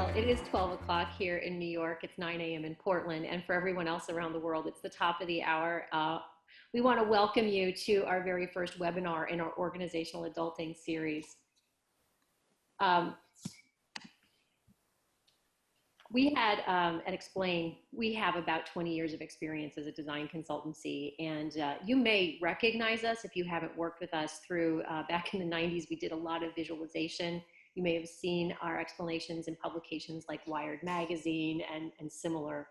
Well, it is 12 o'clock here in New York. It's 9 a.m. in Portland. And for everyone else around the world, it's the top of the hour. We want to welcome you to our very first webinar in our organizational adulting series. We had at XPLANE, we have about 20 years of experience as a design consultancy, and you may recognize us if you haven't worked with us through back in the 90s. We did a lot of visualization. You may have seen our explanations in publications like Wired Magazine and similar.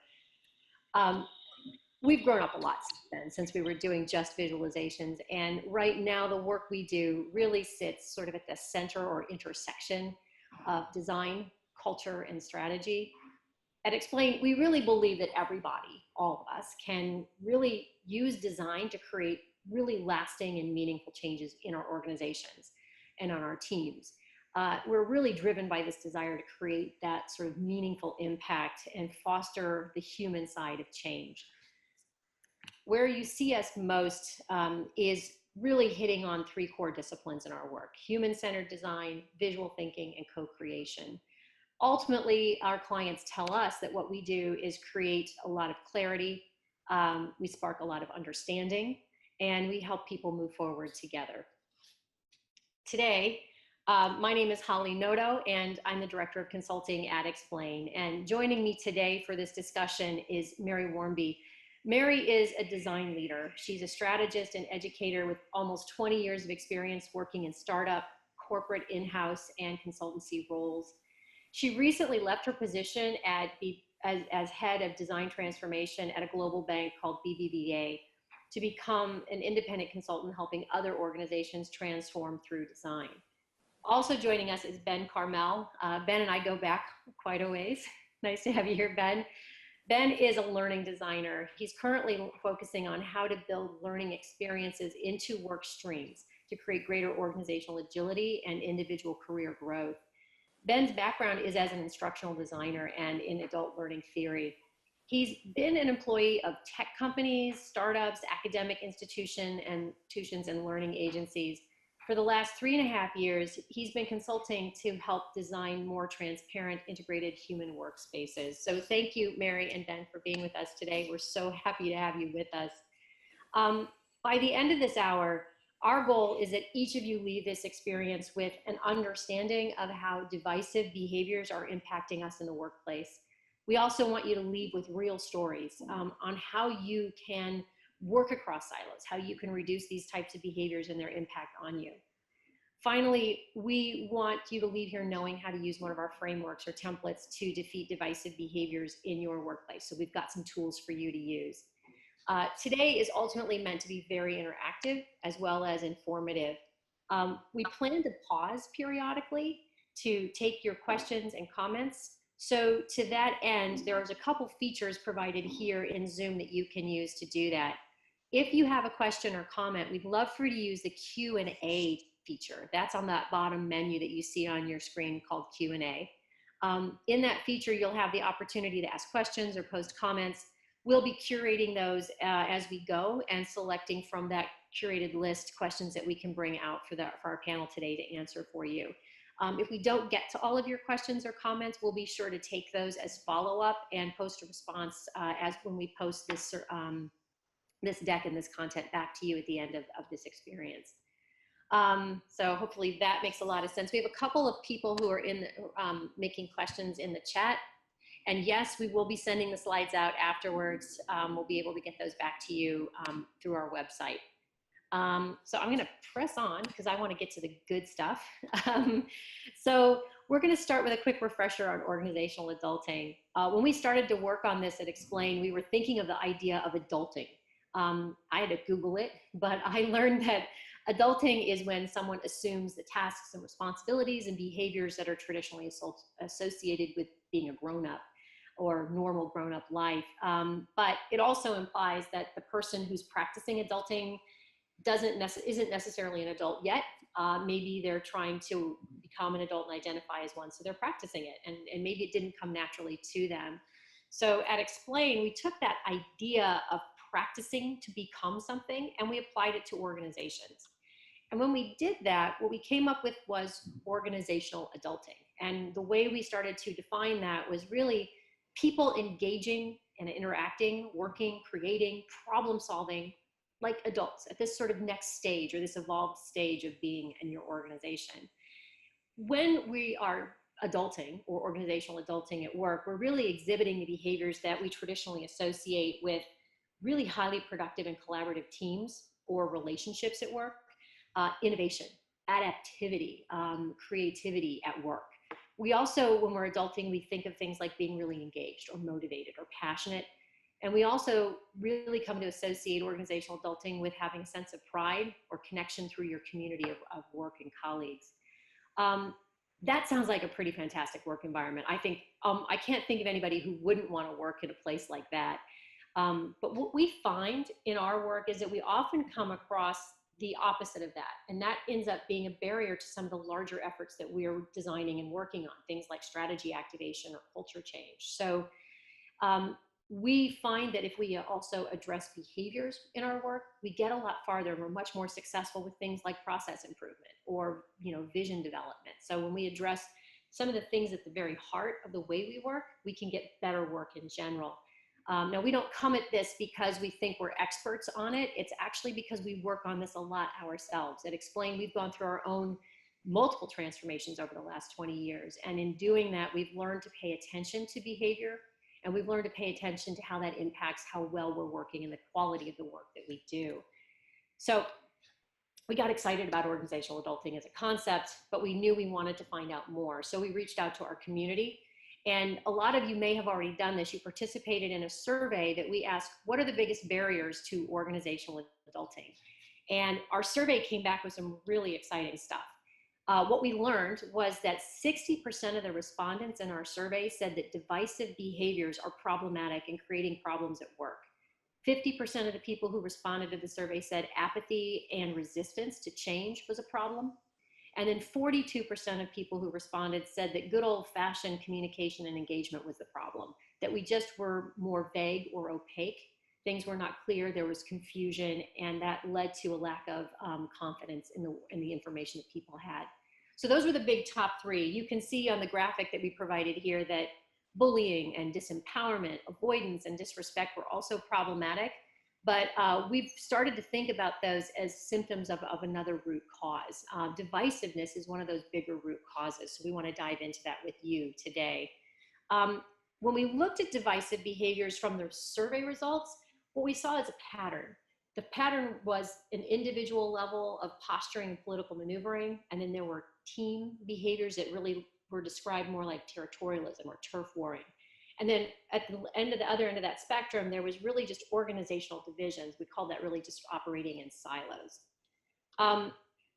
We've grown up a lot since then, since we were doing just visualizations, and right now the work we do really sits sort of at the center or intersection of design, culture, and strategy. At XPLANE, we really believe that everybody, all of us, can really use design to create really lasting and meaningful changes in our organizations and on our teams. We're really driven by this desire to create that sort of meaningful impact and foster the human side of change. Where you see us most is really hitting on three core disciplines in our work: human-centered design, visual thinking, and co-creation. Ultimately, our clients tell us that what we do is create a lot of clarity, we spark a lot of understanding, and we help people move forward together. Today, my name is Holly Noto, and I'm the Director of Consulting at XPLANE. And joining me today for this discussion is Mary Wharmby. Mary is a design leader. She's a strategist and educator with almost 20 years of experience working in startup, corporate, in-house, and consultancy roles. She recently left her position as head of design transformation at a global bank called BBVA to become an independent consultant helping other organizations transform through design. Also joining us is Ben Carmel. Ben and I go back quite a ways. Nice to have you here, Ben. Ben is a learning designer. He's currently focusing on how to build learning experiences into work streams to create greater organizational agility and individual career growth. Ben's background is as an instructional designer and in adult learning theory. He's been an employee of tech companies, startups, academic institutions, and learning agencies. For the last 3.5 years, he's been consulting to help design more transparent, integrated human workspaces. So thank you, Mary and Ben, for being with us today. We're so happy to have you with us. By the end of this hour, our goal is that each of you leave this experience with an understanding of how divisive behaviors are impacting us in the workplace. We also want you to leave with real stories on how you can work across silos, how you can reduce these types of behaviors and their impact on you. Finally, we want you to leave here knowing how to use one of our frameworks or templates to defeat divisive behaviors in your workplace. So we've got some tools for you to use. Today is ultimately meant to be very interactive as well as informative. We plan to pause periodically to take your questions and comments. So to that end, there's a couple features provided here in Zoom that you can use to do that. If you have a question or comment, we'd love for you to use the Q&A feature. That's on that bottom menu that you see on your screen called Q&A. In that feature, you'll have the opportunity to ask questions or post comments. We'll be curating those as we go and selecting from that curated list questions that we can bring out for our panel today to answer for you. If we don't get to all of your questions or comments, we'll be sure to take those as follow-up and post a response as when we post this, this deck and this content back to you at the end of this experience. So hopefully that makes a lot of sense. We have a couple of people who are in the, making questions in the chat. And yes, we will be sending the slides out afterwards. We'll be able to get those back to you through our website. So I'm going to press on because I want to get to the good stuff. So we're going to start with a quick refresher on organizational adulting. When we started to work on this at XPLANE, we were thinking of the idea of adulting. I had to Google it, but I learned that adulting is when someone assumes the tasks and responsibilities and behaviors that are traditionally associated with being a grown-up or normal grown-up life. But it also implies that the person who's practicing adulting isn't necessarily an adult yet. Maybe they're trying to become an adult and identify as one, so they're practicing it, and maybe it didn't come naturally to them. So at XPLANE, we took that idea of practicing to become something and we applied it to organizations. And when we did that, what we came up with was organizational adulting. And the way we started to define that was really people engaging and interacting, working, creating, problem solving like adults at this sort of next stage or this evolved stage of being in your organization. When we are adulting or organizational adulting at work, we're really exhibiting the behaviors that we traditionally associate with really highly productive and collaborative teams or relationships at work, innovation, adaptivity, creativity at work. We also, when we're adulting, we think of things like being really engaged or motivated or passionate. And we also really come to associate organizational adulting with having a sense of pride or connection through your community of work and colleagues. That sounds like a pretty fantastic work environment. I think, I can't think of anybody who wouldn't want to work in a place like that. But what we find in our work is that we often come across the opposite of that. And that ends up being a barrier to some of the larger efforts that we are designing and working on, things like strategy activation or culture change. So we find that if we also address behaviors in our work, we get a lot farther and we're much more successful with things like process improvement or vision development. So when we address some of the things at the very heart of the way we work, we can get better work in general. Now, we don't come at this because we think we're experts on it. It's actually because we work on this a lot ourselves. At XPLANE, we've gone through our own multiple transformations over the last 20 years. And in doing that, we've learned to pay attention to behavior, and we've learned to pay attention to how that impacts how well we're working and the quality of the work that we do. So we got excited about organizational adulting as a concept, but we knew we wanted to find out more. So we reached out to our community. And a lot of you may have already done this. You participated in a survey that we asked, what are the biggest barriers to organizational adulting? And our survey came back with some really exciting stuff. What we learned was that 60% of the respondents in our survey said that divisive behaviors are problematic and creating problems at work. 50% of the people who responded to the survey said apathy and resistance to change was a problem. And then 42% of people who responded said that good old-fashioned communication and engagement was the problem, that we just were more vague or opaque. Things were not clear, there was confusion, and that led to a lack of confidence in the information that people had. So those were the big top three. You can see on the graphic that we provided here that bullying and disempowerment, avoidance and disrespect were also problematic. But we've started to think about those as symptoms of another root cause. Divisiveness is one of those bigger root causes. So we want to dive into that with you today. When we looked at divisive behaviors from the survey results, what we saw is a pattern. The pattern was an individual level of posturing and political maneuvering, and then there were team behaviors that really were described more like territorialism or turf warring. And then at the other end of that spectrum, there was really just organizational divisions. We call that really just operating in silos.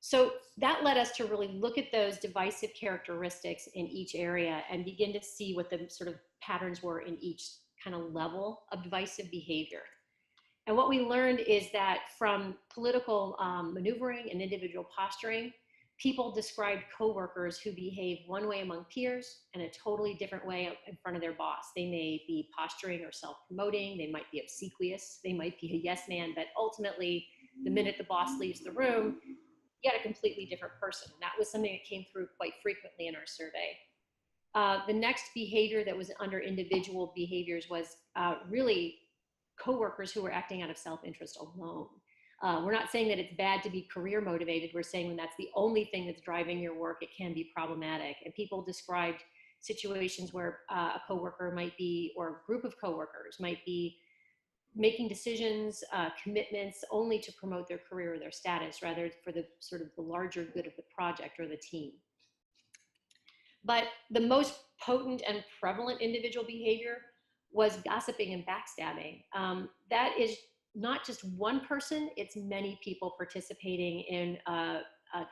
So that led us to really look at those divisive characteristics in each area and begin to see what the sort of patterns were in each kind of level of divisive behavior. And what we learned is that from political maneuvering and individual posturing, people described coworkers who behave one way among peers and a totally different way in front of their boss. They may be posturing or self-promoting, they might be obsequious, they might be a yes man, but ultimately, the minute the boss leaves the room, you got a completely different person. And that was something that came through quite frequently in our survey. The next behavior that was under individual behaviors was really coworkers who were acting out of self-interest alone. We're not saying that it's bad to be career motivated. We're saying when that's the only thing that's driving your work, it can be problematic. And people described situations where a coworker might be, or a group of coworkers might be making decisions, commitments only to promote their career or their status, rather for the sort of the larger good of the project or the team. But the most potent and prevalent individual behavior was gossiping and backstabbing. That is not just one person, it's many people participating in a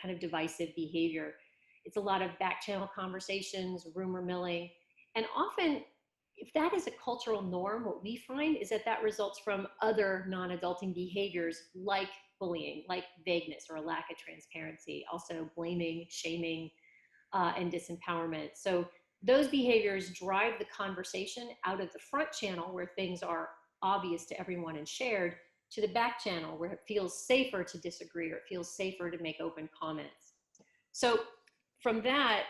kind of divisive behavior. It's a lot of back channel conversations, rumor milling, and often if that is a cultural norm, what we find is that that results from other non-adulting behaviors like bullying, like vagueness or a lack of transparency, also blaming, shaming, and disempowerment. So those behaviors drive the conversation out of the front channel where things are obvious to everyone and shared, to the back channel where it feels safer to disagree or it feels safer to make open comments. So from that,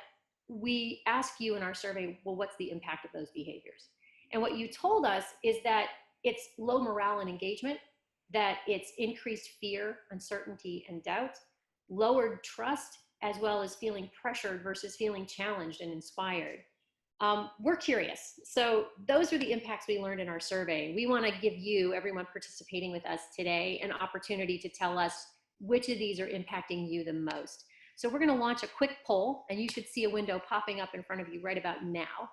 we ask you in our survey, well, what's the impact of those behaviors? And what you told us is that it's low morale and engagement, that it's increased fear, uncertainty, and doubt, lowered trust, as well as feeling pressured versus feeling challenged and inspired. We're curious. So those are the impacts we learned in our survey. We want to give you, everyone participating with us today, an opportunity to tell us which of these are impacting you the most. So we're going to launch a quick poll, and you should see a window popping up in front of you right about now.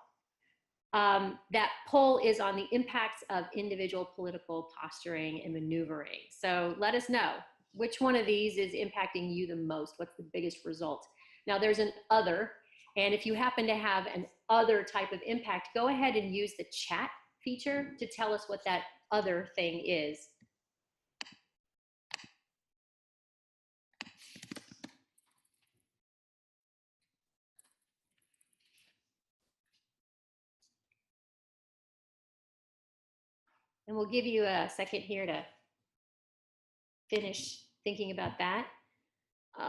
That poll is on the impacts of individual political posturing and maneuvering. So let us know which one of these is impacting you the most. What's the biggest result? Now there's an other, and if you happen to have an other type of impact, go ahead and use the chat feature to tell us what that other thing is. And we'll give you a second here to finish thinking about that.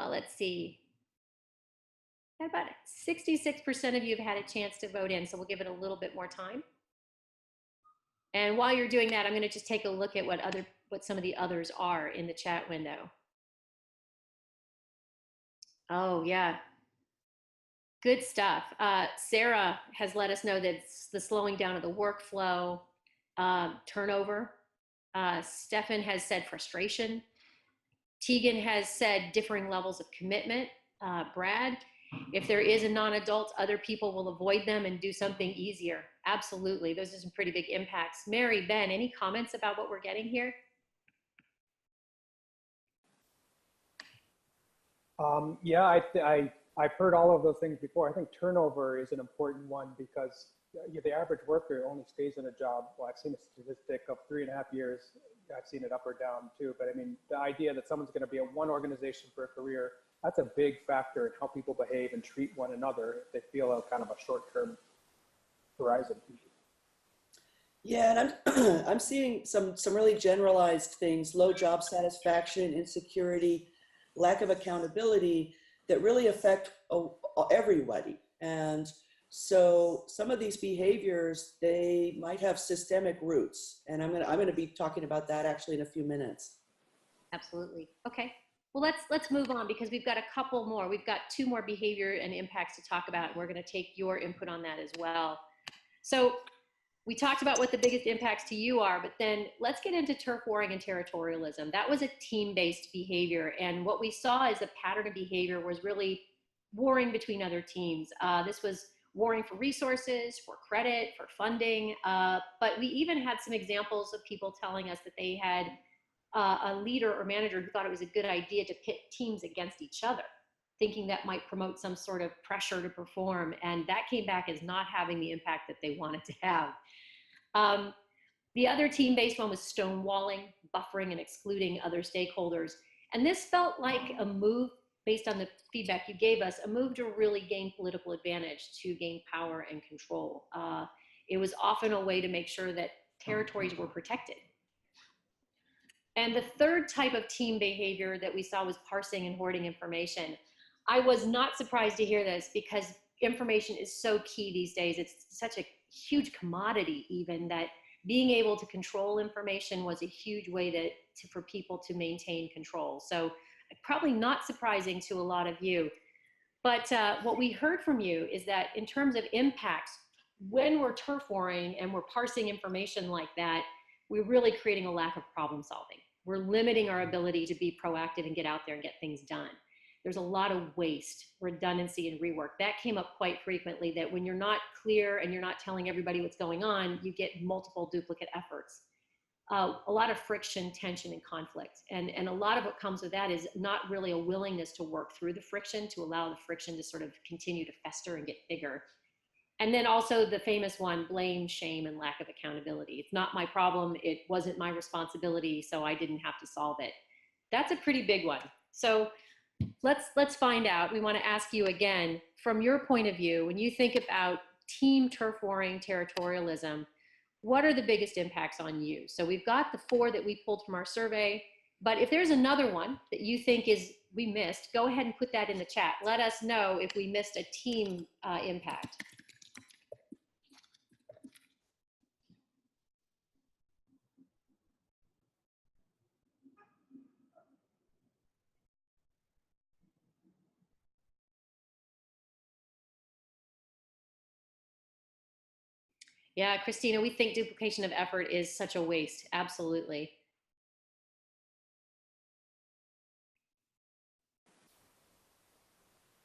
Let's see. About 66% of you have had a chance to vote in, so we'll give it a little bit more time. And while you're doing that, I'm going to just take a look at what some of the others are in the chat window. Oh, yeah. Good stuff. Sarah has let us know that it's the slowing down of the workflow, turnover. Stefan has said frustration. Tegan has said differing levels of commitment. Brad, if there is a non-adult, other people will avoid them and do something easier. Absolutely. Those are some pretty big impacts. Mary, Ben, any comments about what we're getting here? Yeah, I've heard all of those things before. I think turnover is an important one because the average worker only stays in a job. Well, I've seen a statistic of 3.5 years. I've seen it up or down too. But I mean, the idea that someone's going to be in one organization for a career, that's a big factor in how people behave and treat one another if they feel a kind of a short-term horizon. Yeah, and I'm seeing some really generalized things: low job satisfaction, insecurity, lack of accountability that really affect everybody. And so some of these behaviors, they might have systemic roots, and I'm gonna be talking about that actually in a few minutes. Absolutely. Okay. Well, let's move on because we've got a couple more. We've got 2 more behavior and impacts to talk about. We're going to take your input on that as well. So we talked about what the biggest impacts to you are, but then let's get into turf warring and territorialism. That was a team-based behavior, and what we saw as a pattern of behavior was really warring between other teams. This was warring for resources, for credit, for funding, but we even had some examples of people telling us that they had a leader or manager who thought it was a good idea to pit teams against each other, thinking that might promote some sort of pressure to perform, and that came back as not having the impact that they wanted to have. The other team-based one was stonewalling, buffering, and excluding other stakeholders. And this felt like a move, based on the feedback you gave us, a move to really gain political advantage, to gain power and control. It was often a way to make sure that territories were protected. And the third type of team behavior that we saw was parsing and hoarding information. I was not surprised to hear this because information is so key these days. It's such a huge commodity even that being able to control information was a huge way for people to maintain control. So probably not surprising to a lot of you. But what we heard from you is that in terms of impacts, when we're turf warring and we're parsing information like that, we're really creating a lack of problem solving. We're limiting our ability to be proactive and get out there and get things done. There's a lot of waste, redundancy, and rework. That came up quite frequently, that when you're not clear and you're not telling everybody what's going on, you get multiple duplicate efforts. A lot of friction, tension, and conflict. And a lot of what comes with that is not really a willingness to work through the friction, to allow the friction to sort of continue to fester and get bigger. And then also the famous one, blame, shame, and lack of accountability. It's not my problem, it wasn't my responsibility, so I didn't have to solve it. That's a pretty big one. So let's find out. We want to ask you again, from your point of view, when you think about team turf warring territorialism, what are the biggest impacts on you? So we've got the 4 that we pulled from our survey. But if there's another one that you think is we missed, go ahead and put that in the chat. Let us know if we missed a team impact. Yeah, Christina, we think duplication of effort is such a waste. Absolutely.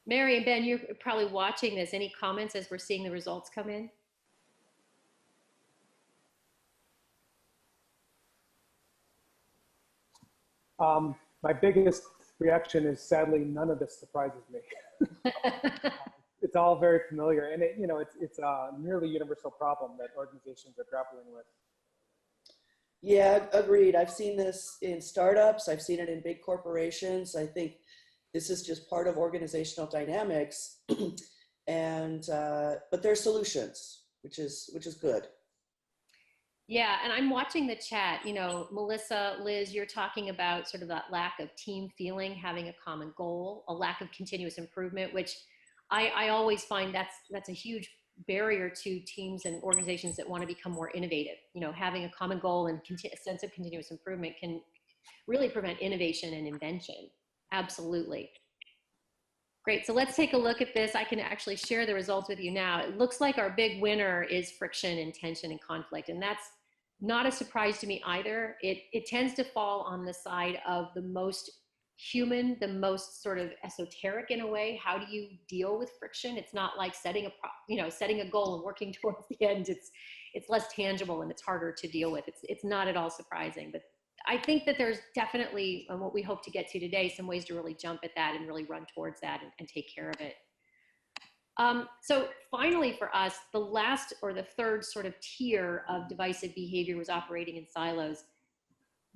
Mary and Ben, you're probably watching this. Any comments as we're seeing the results come in? My biggest reaction is sadly none of this surprises me. It's all very familiar, and it's a nearly universal problem that organizations are grappling with. Yeah, agreed. I've seen this in startups. I've seen it in big corporations. I think this is just part of organizational dynamics, and but there's solutions, which is good. Yeah, and I'm watching the chat. You know, Melissa, Liz, you're talking about sort of that lack of team feeling, having a common goal, a lack of continuous improvement, which I always find that's a huge barrier to teams and organizations that want to become more innovative. You know, having a common goal and a sense of continuous improvement can really prevent innovation and invention. Absolutely. Great, so let's take a look at this. I can actually share the results with you now. It looks like our big winner is friction and tension and conflict, and that's not a surprise to me either. It tends to fall on the side of the most human, the most sort of esoteric in a way. How do you deal with friction? It's not like setting a goal and working towards the end. It's less tangible and it's harder to deal with. It's not at all surprising, but I think that there's definitely what we hope to get to today, some ways to really jump at that and really run towards that and take care of it. So finally for us, the last or the third sort of tier of divisive behavior was operating in silos.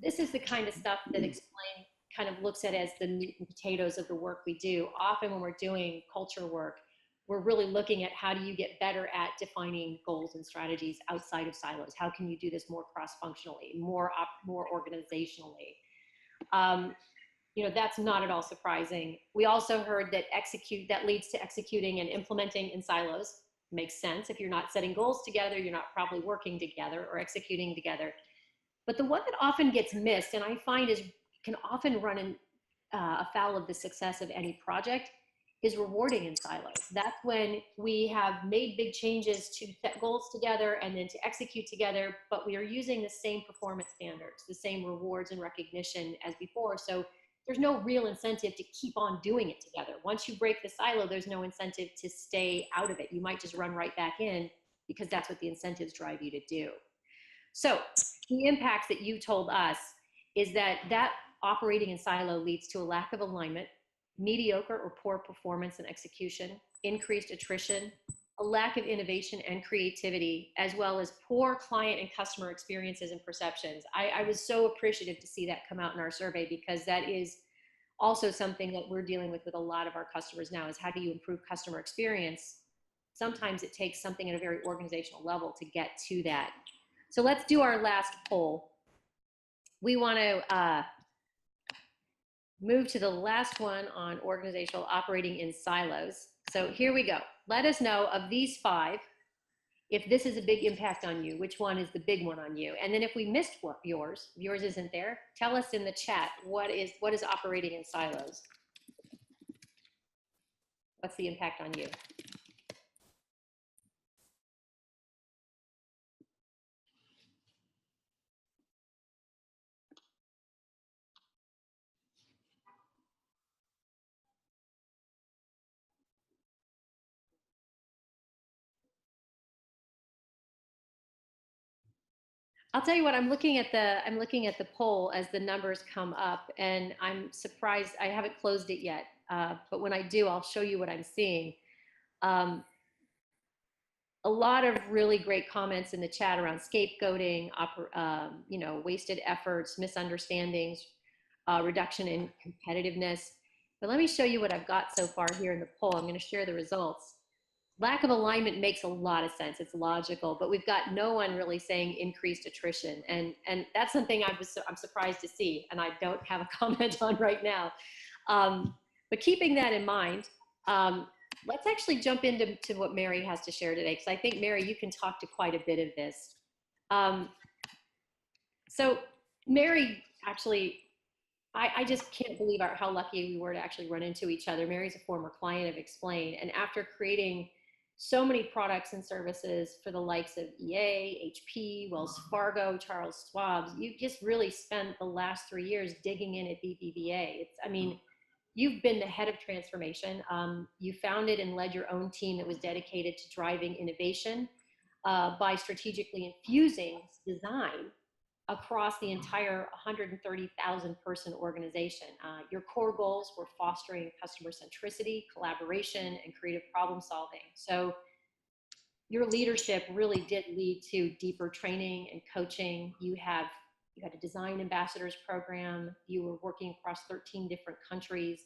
This is the kind of stuff that XPLANE kind of looks at as the meat and potatoes of the work we do. Often when we're doing culture work, we're really looking at how do you get better at defining goals and strategies outside of silos? How can you do this more cross-functionally, more organizationally? That's not at all surprising. We also heard that that leads to executing and implementing in silos. Makes sense. If you're not setting goals together, you're not probably working together or executing together. But the one that often gets missed, and I find can often run afoul of the success of any project, is rewarding in silos. That's when we have made big changes to set goals together and then to execute together, but we are using the same performance standards, the same rewards and recognition as before. So there's no real incentive to keep on doing it together. Once you break the silo, there's no incentive to stay out of it. You might just run right back in because that's what the incentives drive you to do. So the impacts that you told us is that operating in silo leads to a lack of alignment, mediocre or poor performance and execution, increased attrition, a lack of innovation and creativity, as well as poor client and customer experiences and perceptions. I was so appreciative to see that come out in our survey, because that is also something that we're dealing with a lot of our customers now, is how do you improve customer experience? Sometimes it takes something at a very organizational level to get to that. So let's do our last poll. We want to move to the last one on organizational operating in silos. So here we go. Let us know of these 5, if this is a big impact on you, which one is the big one on you? And then if we missed yours isn't there, tell us in the chat, what is operating in silos? What's the impact on you? I'll tell you what, I'm looking at the poll as the numbers come up, and I'm surprised. I haven't closed it yet, but when I do, I'll show you what I'm seeing. A lot of really great comments in the chat around scapegoating, wasted efforts, misunderstandings, reduction in competitiveness. But let me show you what I've got so far here in the poll. I'm going to share the results. lack of alignment makes a lot of sense. It's logical, but we've got no one really saying increased attrition. And that's something I'm surprised to see, and I don't have a comment on right now. But keeping that in mind, let's actually jump into what Mary has to share today, because I think, Mary, you can talk to quite a bit of this. So Mary, actually, I just can't believe how lucky we were to actually run into each other. Mary's a former client of XPLANE, and after creating so many products and services for the likes of EA, HP, Wells Fargo, Charles Schwab's, you just really spent the last 3 years digging in at BBVA. I mean, you've been the head of transformation. You founded and led your own team that was dedicated to driving innovation by strategically infusing design across the entire 130,000 person organization. Your core goals were fostering customer centricity, collaboration, and creative problem solving. So your leadership really did lead to deeper training and coaching. You had a design ambassadors program. You were working across 13 different countries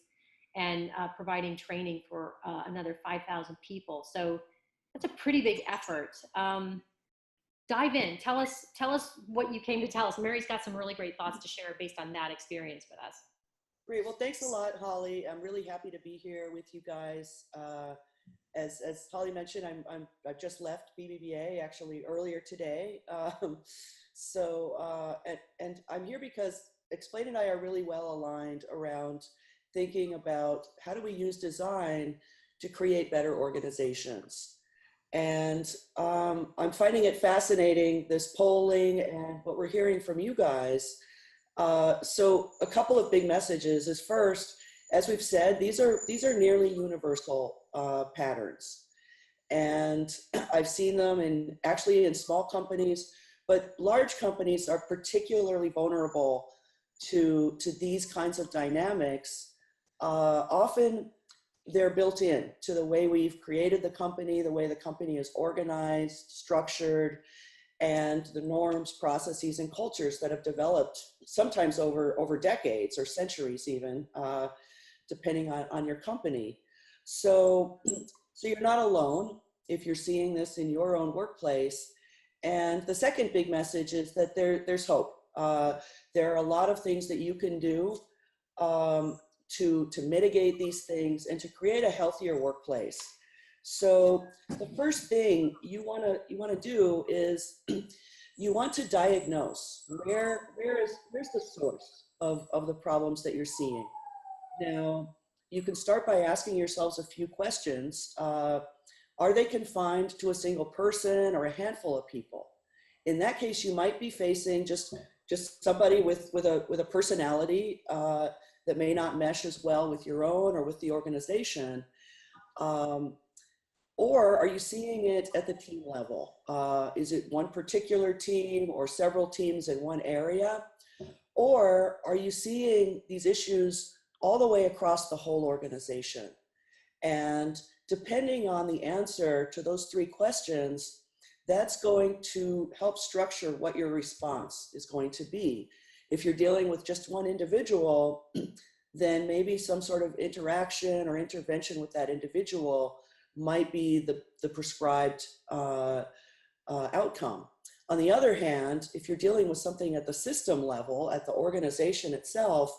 and providing training for another 5,000 people. So that's a pretty big effort. Dive in. Tell us what you came to tell us. Mary's got some really great thoughts to share based on that experience with us. Great. Well, thanks a lot, Holly. I'm really happy to be here with you guys. As Holly mentioned, I've just left BBVA actually earlier today. And I'm here because XPLANE and I are really well aligned around thinking about how do we use design to create better organizations. And I'm finding it fascinating, this polling and what we're hearing from you guys. So a couple of big messages is, first, as we've said, these are nearly universal patterns. And I've seen them actually in small companies, but large companies are particularly vulnerable to these kinds of dynamics. Often they're built in to the way we've created the company, the way the company is organized, structured, and the norms, processes, and cultures that have developed sometimes over decades or centuries even, depending on your company. So you're not alone if you're seeing this in your own workplace. And the second big message is that there's hope. There are a lot of things that you can do to mitigate these things and to create a healthier workplace. So the first thing you want to do is you want to diagnose where's the source of the problems that you're seeing. Now, you can start by asking yourselves a few questions. Are they confined to a single person or a handful of people? In that case, you might be facing just somebody with a personality that may not mesh as well with your own or with the organization. Or are you seeing it at the team level? Is it one particular team or several teams in one area? Or are you seeing these issues all the way across the whole organization? And depending on the answer to those three questions, that's going to help structure what your response is going to be. If you're dealing with just one individual, then maybe some sort of interaction or intervention with that individual might be the prescribed outcome. On the other hand, if you're dealing with something at the system level, at the organization itself,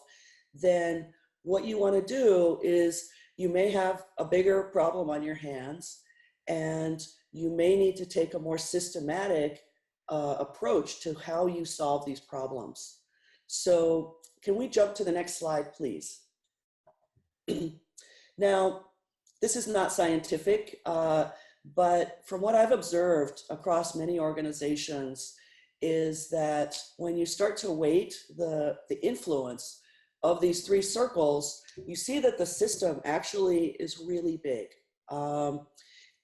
then what you want to do is you may have a bigger problem on your hands, and you may need to take a more systematic approach to how you solve these problems. So can we jump to the next slide, please? Now, this is not scientific, but from what I've observed across many organizations is that when you start to weight the influence of these three circles, you see that the system actually is really big.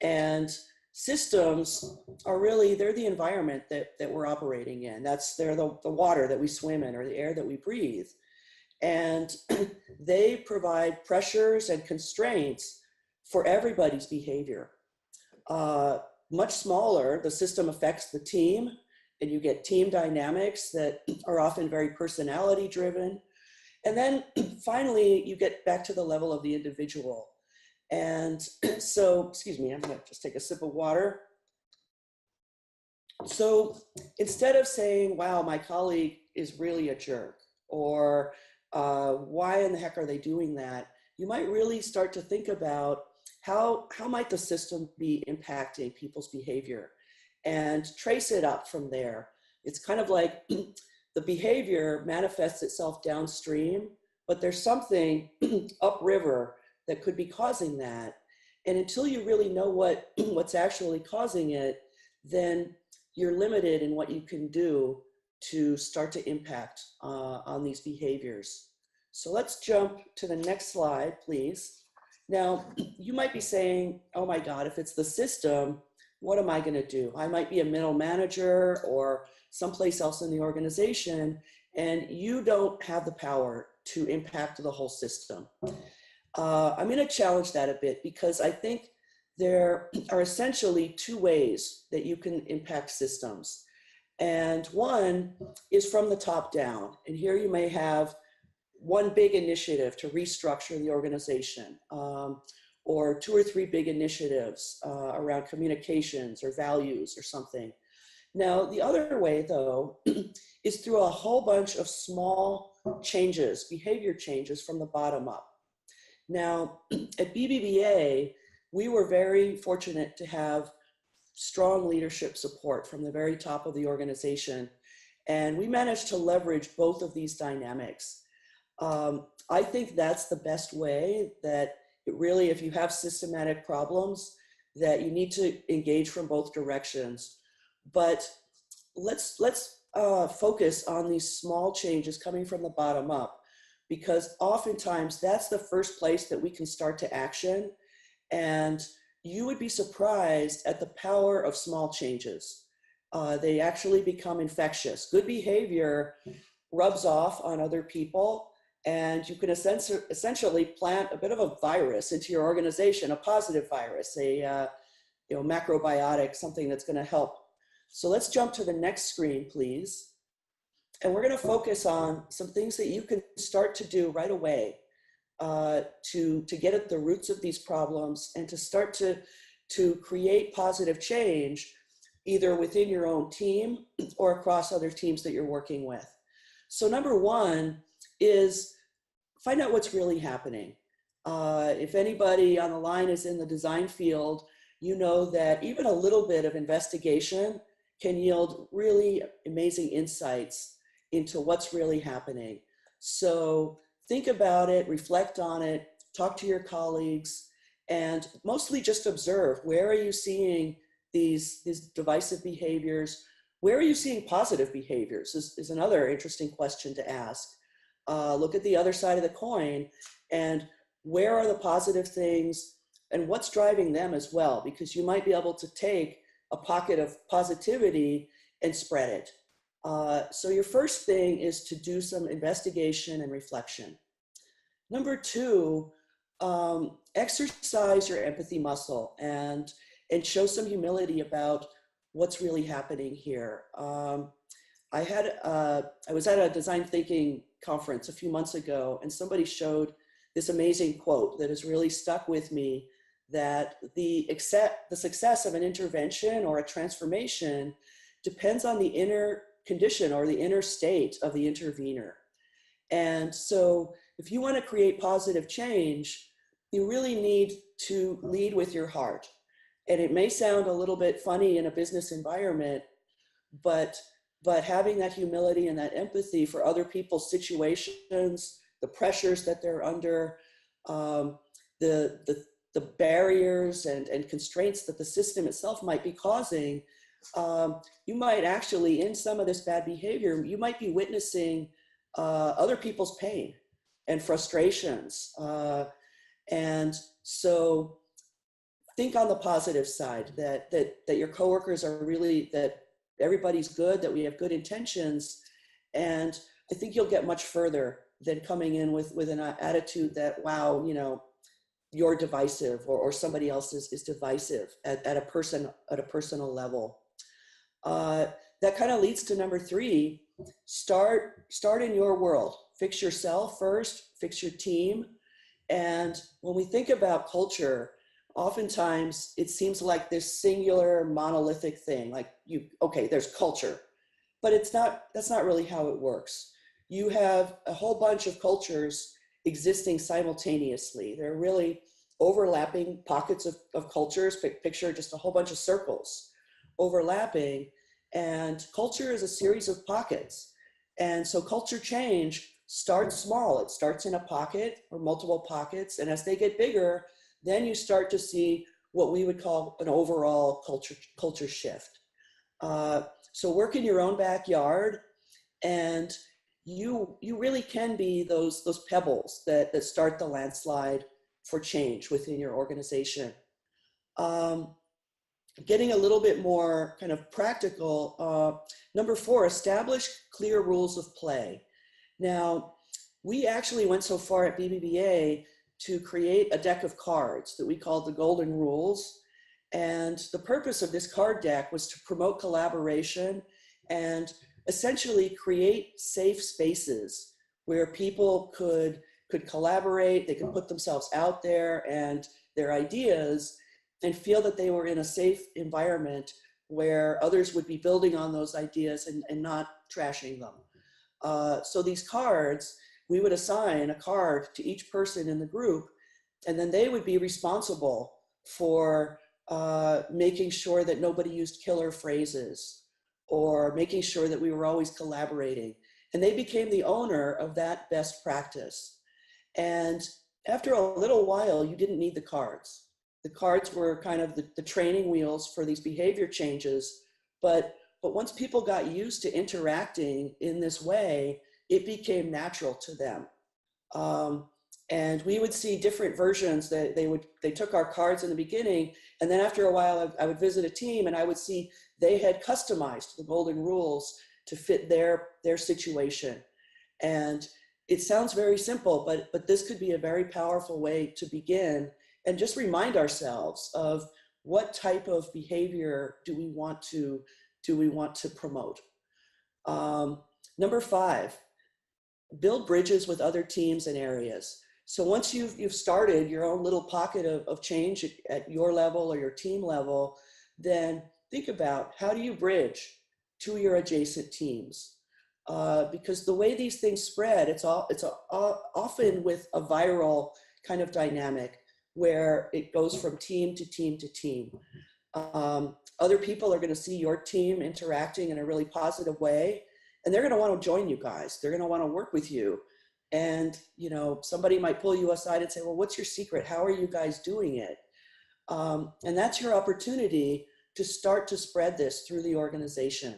And systems are really, they're the environment that we're operating in. They're the water that we swim in or the air that we breathe. And they provide pressures and constraints for everybody's behavior. Much smaller, the system affects the team, and you get team dynamics that are often very personality driven. And then finally, you get back to the level of the individual. And so, excuse me, I'm gonna just take a sip of water. So instead of saying, wow, my colleague is really a jerk, or why in the heck are they doing that? You might really start to think about how might the system be impacting people's behavior, and trace it up from there. It's kind of like the behavior manifests itself downstream, but there's something upriver that could be causing that. And until you really know what's actually causing it, then you're limited in what you can do to start to impact on these behaviors. So let's jump to the next slide, please. Now, you might be saying, oh my God, if it's the system, what am I gonna do? I might be a middle manager or someplace else in the organization, and you don't have the power to impact the whole system. I'm gonna challenge that a bit, because I think there are essentially two ways that you can impact systems. And one is from the top down. And here you may have one big initiative to restructure the organization, or two or three big initiatives around communications or values or something. Now, the other way, though, is through a whole bunch of small changes, behavior changes from the bottom up. Now, at BBVA, we were very fortunate to have strong leadership support from the very top of the organization. And we managed to leverage both of these dynamics. I think that's the best way, that it really, if you have systematic problems, that you need to engage from both directions. But let's focus on these small changes coming from the bottom up, because oftentimes that's the first place that we can start to action. And you would be surprised at the power of small changes. They actually become infectious. Good behavior rubs off on other people, and you can essentially plant a bit of a virus into your organization, a positive virus, a macrobiotic, something that's going to help. So let's jump to the next screen, please. And we're going to focus on some things that you can start to do right away to get at the roots of these problems, and to start to create positive change, either within your own team or across other teams that you're working with. So number one is find out what's really happening. If anybody on the line is in the design field, you know that even a little bit of investigation can yield really amazing insights into what's really happening. So think about it, reflect on it, talk to your colleagues, and mostly just observe. Where are you seeing these divisive behaviors? Where are you seeing positive behaviors is another interesting question to ask. Look at the other side of the coin, and where are the positive things, and what's driving them as well, because you might be able to take a pocket of positivity and spread it. So your first thing is to do some investigation and reflection. Number two, exercise your empathy muscle and show some humility about what's really happening here. I was at a design thinking conference a few months ago, and somebody showed this amazing quote that has really stuck with me, that the success of an intervention or a transformation depends on the inner condition or the inner state of the intervener. And so if you want to create positive change, you really need to lead with your heart. And it may sound a little bit funny in a business environment, but having that humility and that empathy for other people's situations, the pressures that they're under, the barriers and constraints that the system itself might be causing, you might actually, in some of this bad behavior, you might be witnessing other people's pain and frustrations. And so think on the positive side, that your coworkers are really, that everybody's good, that we have good intentions. And I think you'll get much further than coming in with an attitude that, wow, you're divisive, or somebody else is divisive at a personal level. That kind of leads to number three. Start in your world. Fix yourself first, fix your team, And when we think about culture, oftentimes it seems like this singular monolithic thing, like okay, there's culture, but that's not really how it works. You have a whole bunch of cultures existing simultaneously. They're really overlapping pockets of cultures. Picture just a whole bunch of circles overlapping, and culture is a series of pockets. And so culture change starts small. It starts in a pocket or multiple pockets, and as they get bigger, then you start to see what we would call an overall culture shift. So work in your own backyard, and you really can be those pebbles that start the landslide for change within your organization. Getting a little bit more kind of practical, number 4, establish clear rules of play. Now, we actually went so far at BBVA to create a deck of cards that we called the Golden Rules. And the purpose of this card deck was to promote collaboration and essentially create safe spaces where people could collaborate, they could put themselves out there and their ideas and feel that they were in a safe environment where others would be building on those ideas and not trashing them. So these cards, we would assign a card to each person in the group, and then they would be responsible for making sure that nobody used killer phrases or making sure that we were always collaborating. And they became the owner of that best practice. And after a little while, you didn't need the cards. The cards were kind of the training wheels for these behavior changes. But once people got used to interacting in this way, it became natural to them. And we would see different versions that they took our cards in the beginning, and then after a while I would visit a team and I would see they had customized the Golden Rules to fit their situation. And it sounds very simple, but this could be a very powerful way to begin and just remind ourselves of what type of behavior do we want to promote. Number 5, build bridges with other teams and areas. So once you've started your own little pocket of change at your level or your team level, then think about how do you bridge to your adjacent teams? Because the way these things spread, it's often with a viral kind of dynamic where it goes from team to team to team. Other people are going to see your team interacting in a really positive way, and they're going to want to join you guys. They're going to want to work with you. And, somebody might pull you aside and say, well, what's your secret? How are you guys doing it? And that's your opportunity to start to spread this through the organization.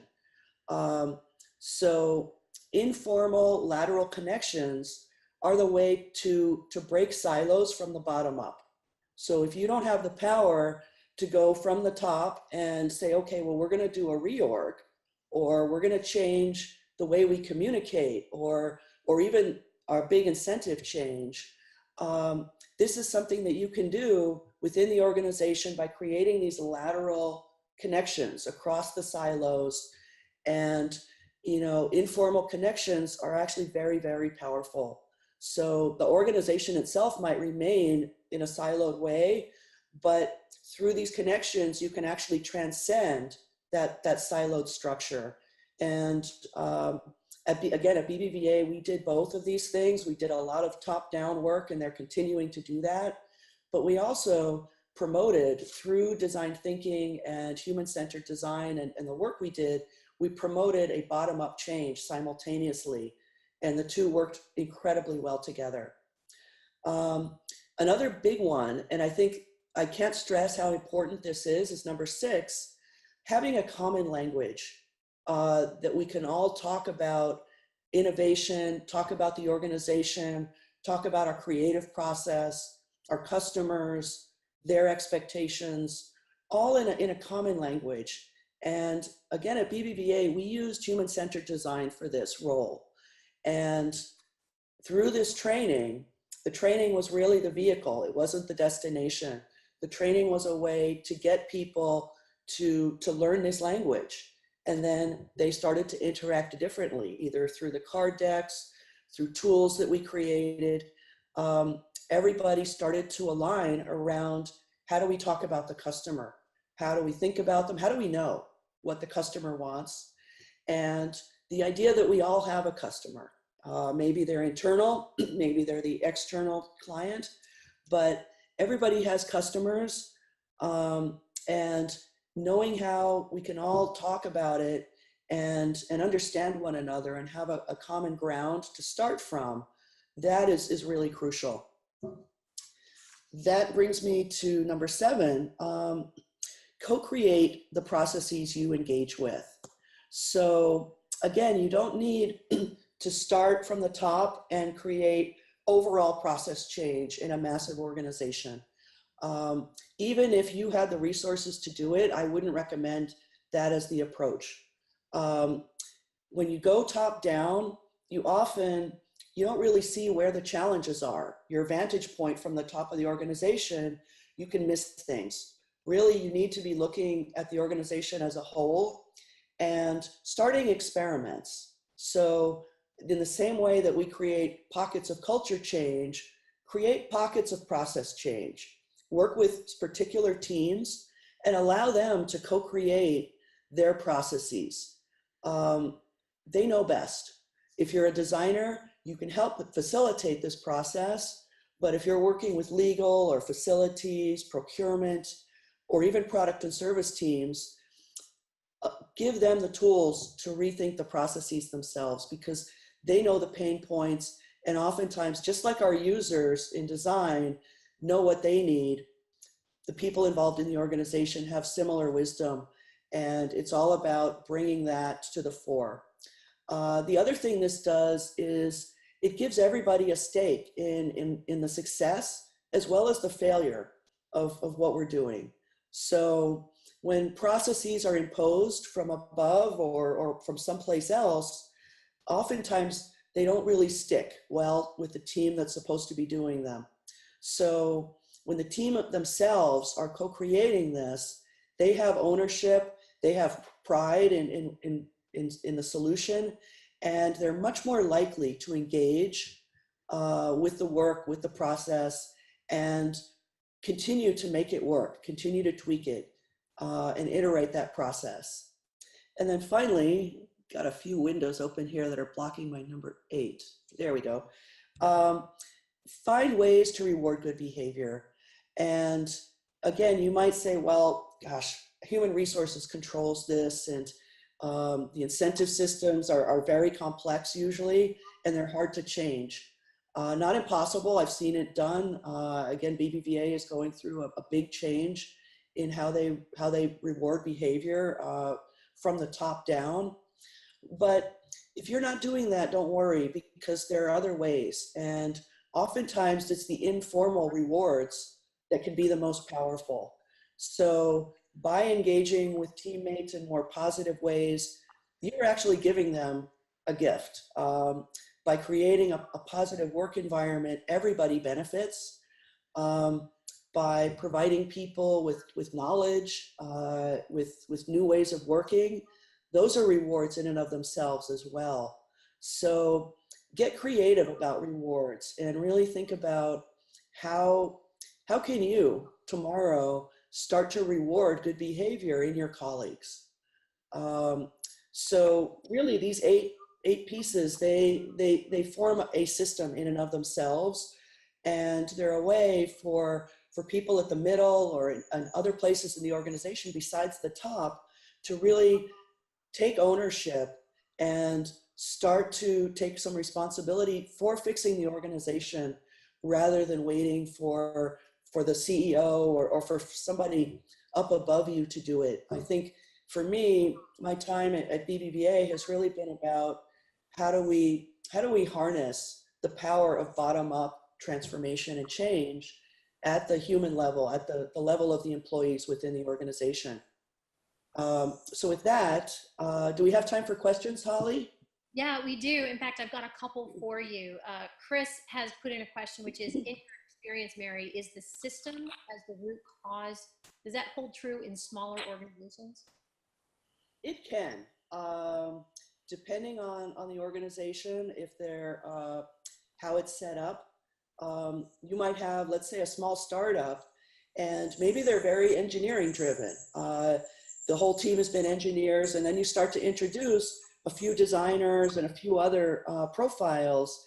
So informal lateral connections are the way to break silos from the bottom up. So if you don't have the power to go from the top and say, okay, well, we're going to do a reorg, or we're going to change the way we communicate, or even our big incentive change. This is something that you can do within the organization by creating these lateral connections across the silos. And, informal connections are actually very, very powerful. So the organization itself might remain in a siloed way, but through these connections, you can actually transcend that siloed structure. And at BBVA, we did both of these things. We did a lot of top-down work, and they're continuing to do that. But we also promoted through design thinking and human-centered design and the work we did, we promoted a bottom-up change simultaneously. And the two worked incredibly well together. Another big one, and I think I can't stress how important this is number 6, having a common language that we can all talk about innovation, talk about the organization, talk about our creative process, our customers, their expectations, all in a common language. And again, at BBVA, we used human-centered design for this role. And through this training, the training was really the vehicle. It wasn't the destination. The training was a way to get people to learn this language. And then they started to interact differently, either through the card decks, through tools that we created. everybody started to align around how do we talk about the customer? How do we think about them? How do we know what the customer wants? And the idea that we all have a customer, maybe they're internal, maybe they're the external client, but everybody has customers, and knowing how we can all talk about it and understand one another and have a common ground to start from, that is really crucial. That brings me to number 7, co-create the processes you engage with. So again, you don't need to start from the top and create overall process change in a massive organization. Even if you had the resources to do it, I wouldn't recommend that as the approach. When you go top down, you don't really see where the challenges are. Your vantage point from the top of the organization, you can miss things. Really, you need to be looking at the organization as a whole and starting experiments. So in the same way that we create pockets of culture change, create pockets of process change. Work with particular teams and allow them to co-create their processes. They know best. If you're a designer, you can help facilitate this process, but if you're working with legal or facilities, procurement, or even product and service teams, give them the tools to rethink the processes themselves, because they know the pain points, and oftentimes, just like our users in design know what they need, the people involved in the organization have similar wisdom, and it's all about bringing that to the fore. The other thing this does is it gives everybody a stake in the success as well as the failure of what we're doing. So when processes are imposed from above or from someplace else, oftentimes they don't really stick well with the team that's supposed to be doing them. So when the team themselves are co-creating this, they have ownership, they have pride in the solution, and they're much more likely to engage with the work, with the process, and continue to make it work, continue to tweak it, and iterate that process. And then finally, got a few windows open here that are blocking my number 8. There we go. Find ways to reward good behavior. And again, you might say, well, gosh, human resources controls this, and the incentive systems are very complex usually, and they're hard to change. Not impossible, I've seen it done. Again, BBVA is going through a big change in how they reward behavior from the top down. But if you're not doing that, don't worry, because there are other ways. And oftentimes it's the informal rewards that can be the most powerful. So by engaging with teammates in more positive ways, you're actually giving them a gift. By creating a positive work environment, everybody benefits. By providing people with knowledge, with new ways of working, those are rewards in and of themselves as well. So get creative about rewards and really think about how can you tomorrow start to reward good behavior in your colleagues. So really these eight pieces, they form a system in and of themselves, and they're a way for people at the middle or in other places in the organization besides the top to really take ownership and start to take some responsibility for fixing the organization rather than waiting for the CEO or for somebody up above you to do it. I think for me, my time at BBVA has really been about how do we harness the power of bottom-up transformation and change at the human level, at the level of the employees within the organization. So with that, do we have time for questions, Holly? Yeah, we do. In fact, I've got a couple for you. Chris has put in a question, which is, in your experience, Mary, is the system as the root cause, does that hold true in smaller organizations? It can, depending on the organization, if they're, how it's set up. You might have, let's say, a small startup, and maybe they're very engineering driven. The whole team has been engineers, and then you start to introduce a few designers and a few other profiles.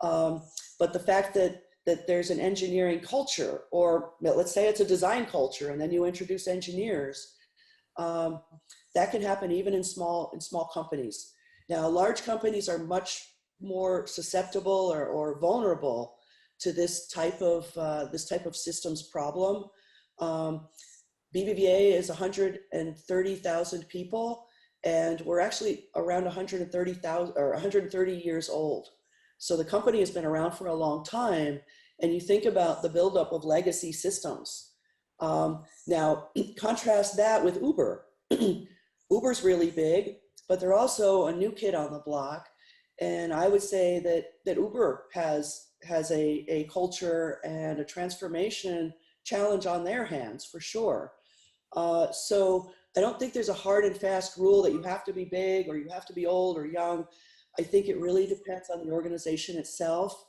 But the fact that there's an engineering culture, or let's say it's a design culture, and then you introduce engineers, that can happen even in small companies. Now, large companies are much more susceptible or vulnerable to this type of systems problem. BBVA is 130,000 people, and we're actually around 130,000 or 130 years old. So the company has been around for a long time, and you think about the buildup of legacy systems. Now, contrast that with Uber. Uber's really big, but they're also a new kid on the block. And I would say that Uber has a culture and a transformation challenge on their hands for sure. So I don't think there's a hard and fast rule that you have to be big or you have to be old or young. I think it really depends on the organization itself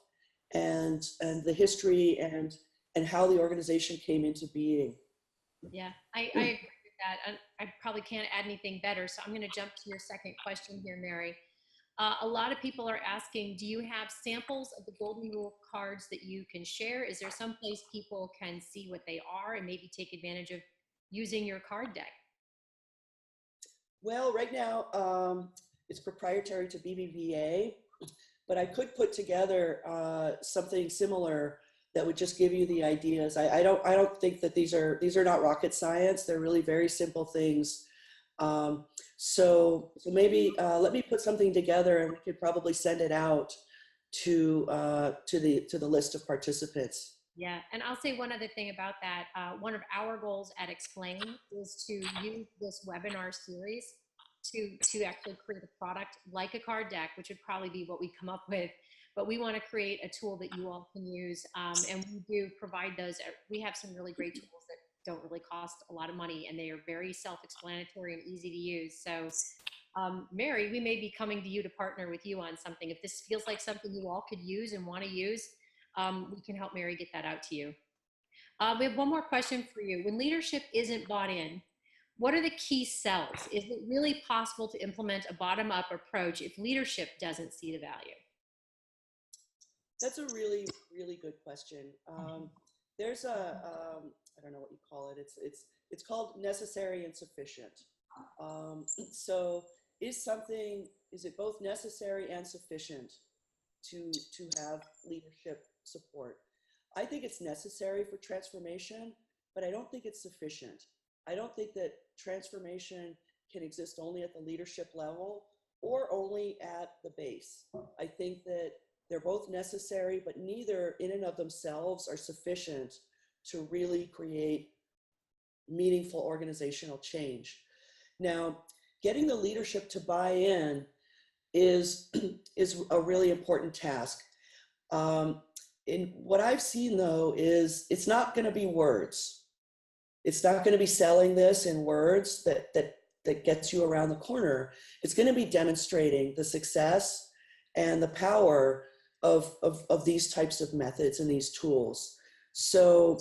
and the history and how the organization came into being. Yeah, I agree with that. And I probably can't add anything better. So I'm going to jump to your second question here, Mary. A lot of people are asking, do you have samples of the Golden Rule cards that you can share? Is there some place people can see what they are and maybe take advantage of using your card deck? Well, right now it's proprietary to BBVA, but I could put together something similar that would just give you the ideas. I don't think that these are not rocket science. They're really very simple things. So maybe let me put something together, and we could probably send it out to the list of participants. Yeah, and I'll say one other thing about that. One of our goals at XPLANE is to use this webinar series to actually create a product like a card deck, which would probably be what we come up with. But we want to create a tool that you all can use, and we do provide those. We have some really great tools that don't really cost a lot of money, and they are very self-explanatory and easy to use. So, Mary, we may be coming to you to partner with you on something. If this feels like something you all could use and want to use, we can help Mary get that out to you. We have one more question for you. When leadership isn't bought in, what are the key cells? Is it really possible to implement a bottom-up approach if leadership doesn't see the value? That's a really, really good question. There's I don't know what you call it. It's called necessary and sufficient. So is it both necessary and sufficient to have leadership support? I think it's necessary for transformation, but I don't think it's sufficient. I don't think that transformation can exist only at the leadership level or only at the base. I think that they're both necessary, but neither in and of themselves are sufficient to really create meaningful organizational change. Now, getting the leadership to buy in is a really important task. In what I've seen though is it's not going to be words. It's not going to be selling this in words that gets you around the corner. It's going to be demonstrating the success and the power of these types of methods and these tools. So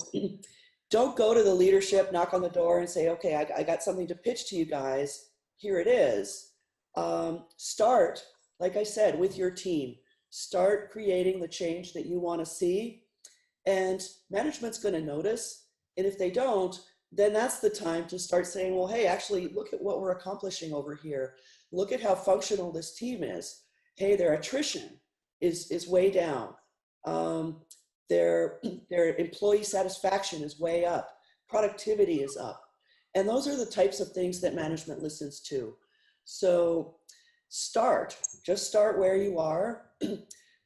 don't go to the leadership, knock on the door and say, okay, I got something to pitch to you guys. Here it is. Start, like I said, with your team. Start creating the change that you want to see, and management's going to notice. And if they don't, then that's the time to start saying, well, hey, actually, look at what we're accomplishing over here. Look at how functional this team is. Hey, their attrition is way down. Their employee satisfaction is way up. Productivity is up. And those are the types of things that management listens to. So just start where you are,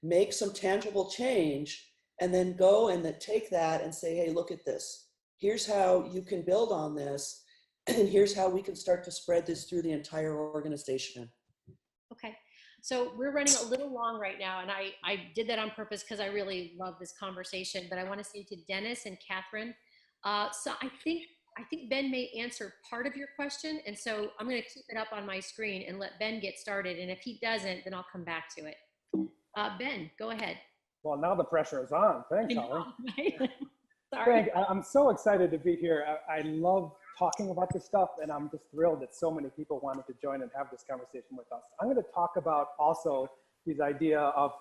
make some tangible change, and then go and then take that and say, hey, look at this. Here's how you can build on this, and here's how we can start to spread this through the entire organization. Okay. So we're running a little long right now, and I did that on purpose because I really love this conversation, but I want to say to Dennis and Catherine, so I think Ben may answer part of your question, and so I'm going to keep it up on my screen and let Ben get started, and if he doesn't, then I'll come back to it. Ben, go ahead. Well, now the pressure is on. Thanks, I Holly. know, right? Sorry. I'm so excited to be here. I love talking about this stuff, and I'm just thrilled that so many people wanted to join and have this conversation with us. I'm going to talk about also this idea of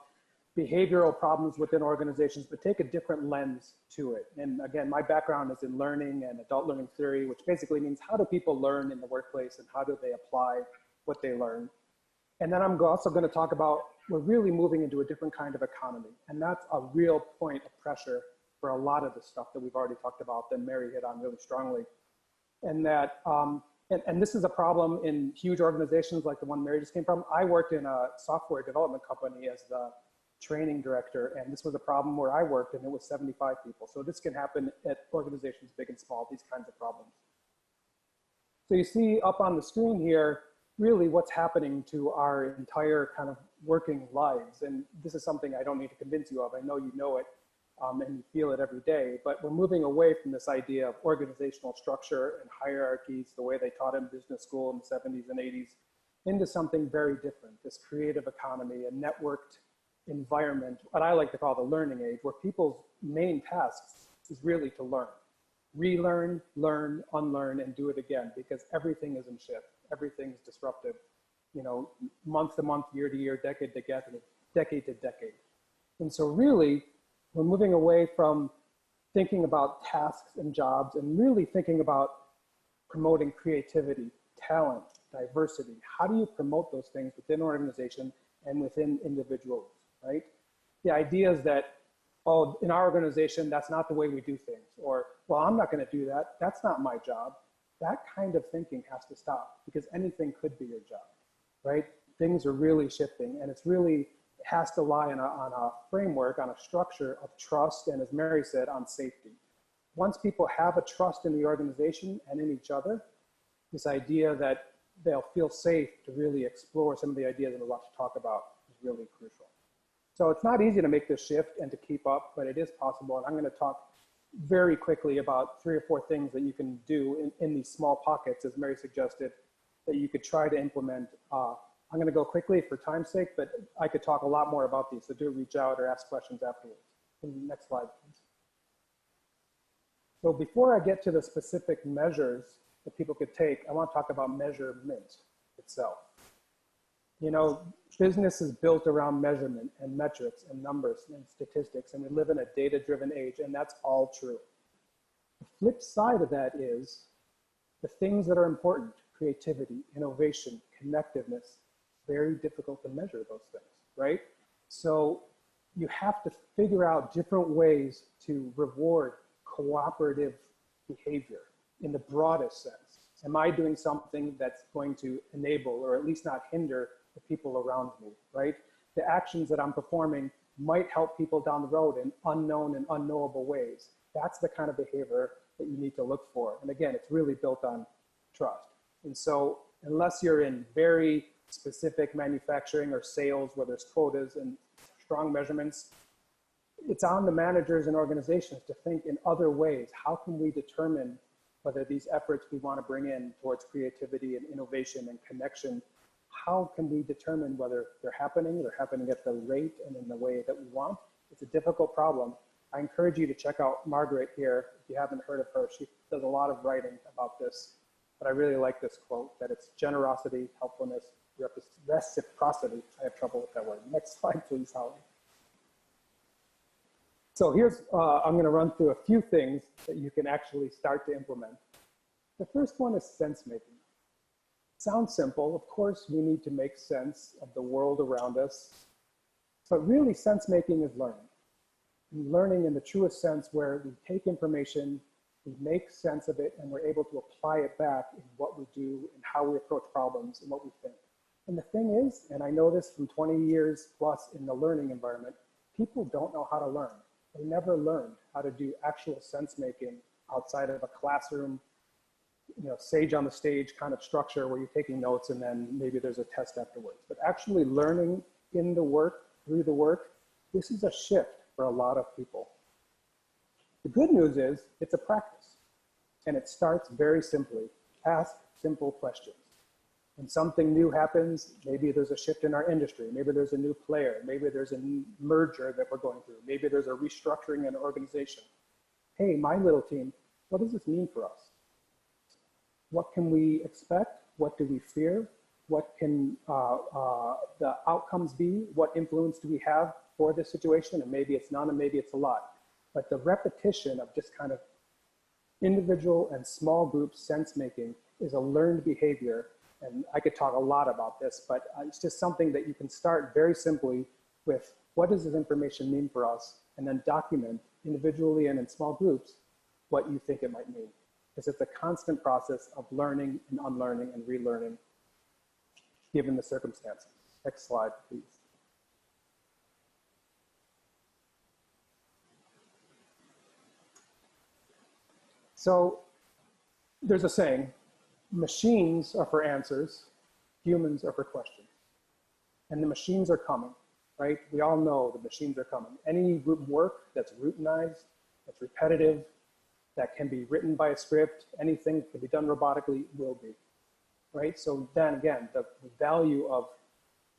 behavioral problems within organizations, but take a different lens to it. And again, my background is in learning and adult learning theory, which basically means how do people learn in the workplace and how do they apply what they learn. And then I'm also going to talk about we're really moving into a different kind of economy. And that's a real point of pressure for a lot of the stuff that we've already talked about that Mary hit on really strongly. And that, and this is a problem in huge organizations like the one Mary just came from. I worked in a software development company as the training director, and this was a problem where I worked and it was 75 people. So this can happen at organizations big and small, these kinds of problems. So you see up on the screen here, really what's happening to our entire kind of working lives. And this is something I don't need to convince you of. I know you know it and you feel it every day, but we're moving away from this idea of organizational structure and hierarchies, the way they taught in business school in the 70s and 80s, into something very different, this creative economy, a networked environment, what I like to call the learning age, where people's main tasks is really to learn. Relearn, learn, unlearn, and do it again, because everything is in shift. Everything's disruptive, you know, month to month, year to year, decade to decade to decade. And so really, we're moving away from thinking about tasks and jobs and really thinking about promoting creativity, talent, diversity. How do you promote those things within an organization and within individuals, right? The idea is that, oh, in our organization, that's not the way we do things. Or, well, I'm not going to do that. That's not my job. That kind of thinking has to stop, because anything could be your job, right? Things are really shifting, and it's really has to lie on a framework, on a structure of trust, and as Mary said, on safety. Once people have a trust in the organization and in each other, this idea that they'll feel safe to really explore some of the ideas that we're about to talk about is really crucial. So it's not easy to make this shift and to keep up, but it is possible. And I'm going to talk very quickly about 3 or 4 things that you can do in these small pockets, as Mary suggested, that you could try to implement. I'm going to go quickly for time's sake, but I could talk a lot more about these, so do reach out or ask questions afterwards. Next slide, please. So before I get to the specific measures that people could take, I want to talk about measurement itself. You know, business is built around measurement and metrics and numbers and statistics, and we live in a data-driven age, and that's all true. The flip side of that is the things that are important, creativity, innovation, connectiveness, very difficult to measure those things, right? So you have to figure out different ways to reward cooperative behavior in the broadest sense. Am I doing something that's going to enable or at least not hinder the people around me, right? The actions that I'm performing might help people down the road in unknown and unknowable ways. That's the kind of behavior that you need to look for. And again, it's really built on trust. And so unless you're in very specific manufacturing or sales where there's quotas and strong measurements, it's on the managers and organizations to think in other ways. How can we determine whether these efforts we want to bring in towards creativity and innovation and connection, how can we determine whether they're happening at the rate and in the way that we want? It's a difficult problem. I encourage you to check out Margaret here. If you haven't heard of her, she does a lot of writing about this. But I really like this quote, that it's generosity, helpfulness, reciprocity. I have trouble with that word. Next slide, please, Holly. So here's, I'm going to run through a few things that you can actually start to implement. The first one is sense making. Sounds simple. Of course, we need to make sense of the world around us. But really, sense making is learning. And learning in the truest sense, where we take information, we make sense of it, and we're able to apply it back in what we do and how we approach problems and what we think. And the thing is, and I know this from 20 years plus in the learning environment, people don't know how to learn. They never learned how to do actual sense making outside of a classroom, you know, sage on the stage kind of structure where you're taking notes and then maybe there's a test afterwards. But actually learning in the work, through the work, this is a shift for a lot of people. The good news is it's a practice, and it starts very simply. Ask simple questions. When something new happens, maybe there's a shift in our industry, maybe there's a new player, maybe there's a merger that we're going through, maybe there's a restructuring in an organization. Hey, my little team, what does this mean for us? What can we expect? What do we fear? What can the outcomes be? What influence do we have for this situation? And maybe it's none, and maybe it's a lot. But the repetition of just kind of individual and small group sense making is a learned behavior. And I could talk a lot about this, but it's just something that you can start very simply with, what does this information mean for us? And then document individually and in small groups what you think it might mean. Because it's a constant process of learning and unlearning and relearning given the circumstances. Next slide, please. So there's a saying, machines are for answers, humans are for questions. And the machines are coming, right? We all know the machines are coming. Any work that's routinized, that's repetitive, that can be written by a script, anything that can be done robotically will be, right? So then again, the value of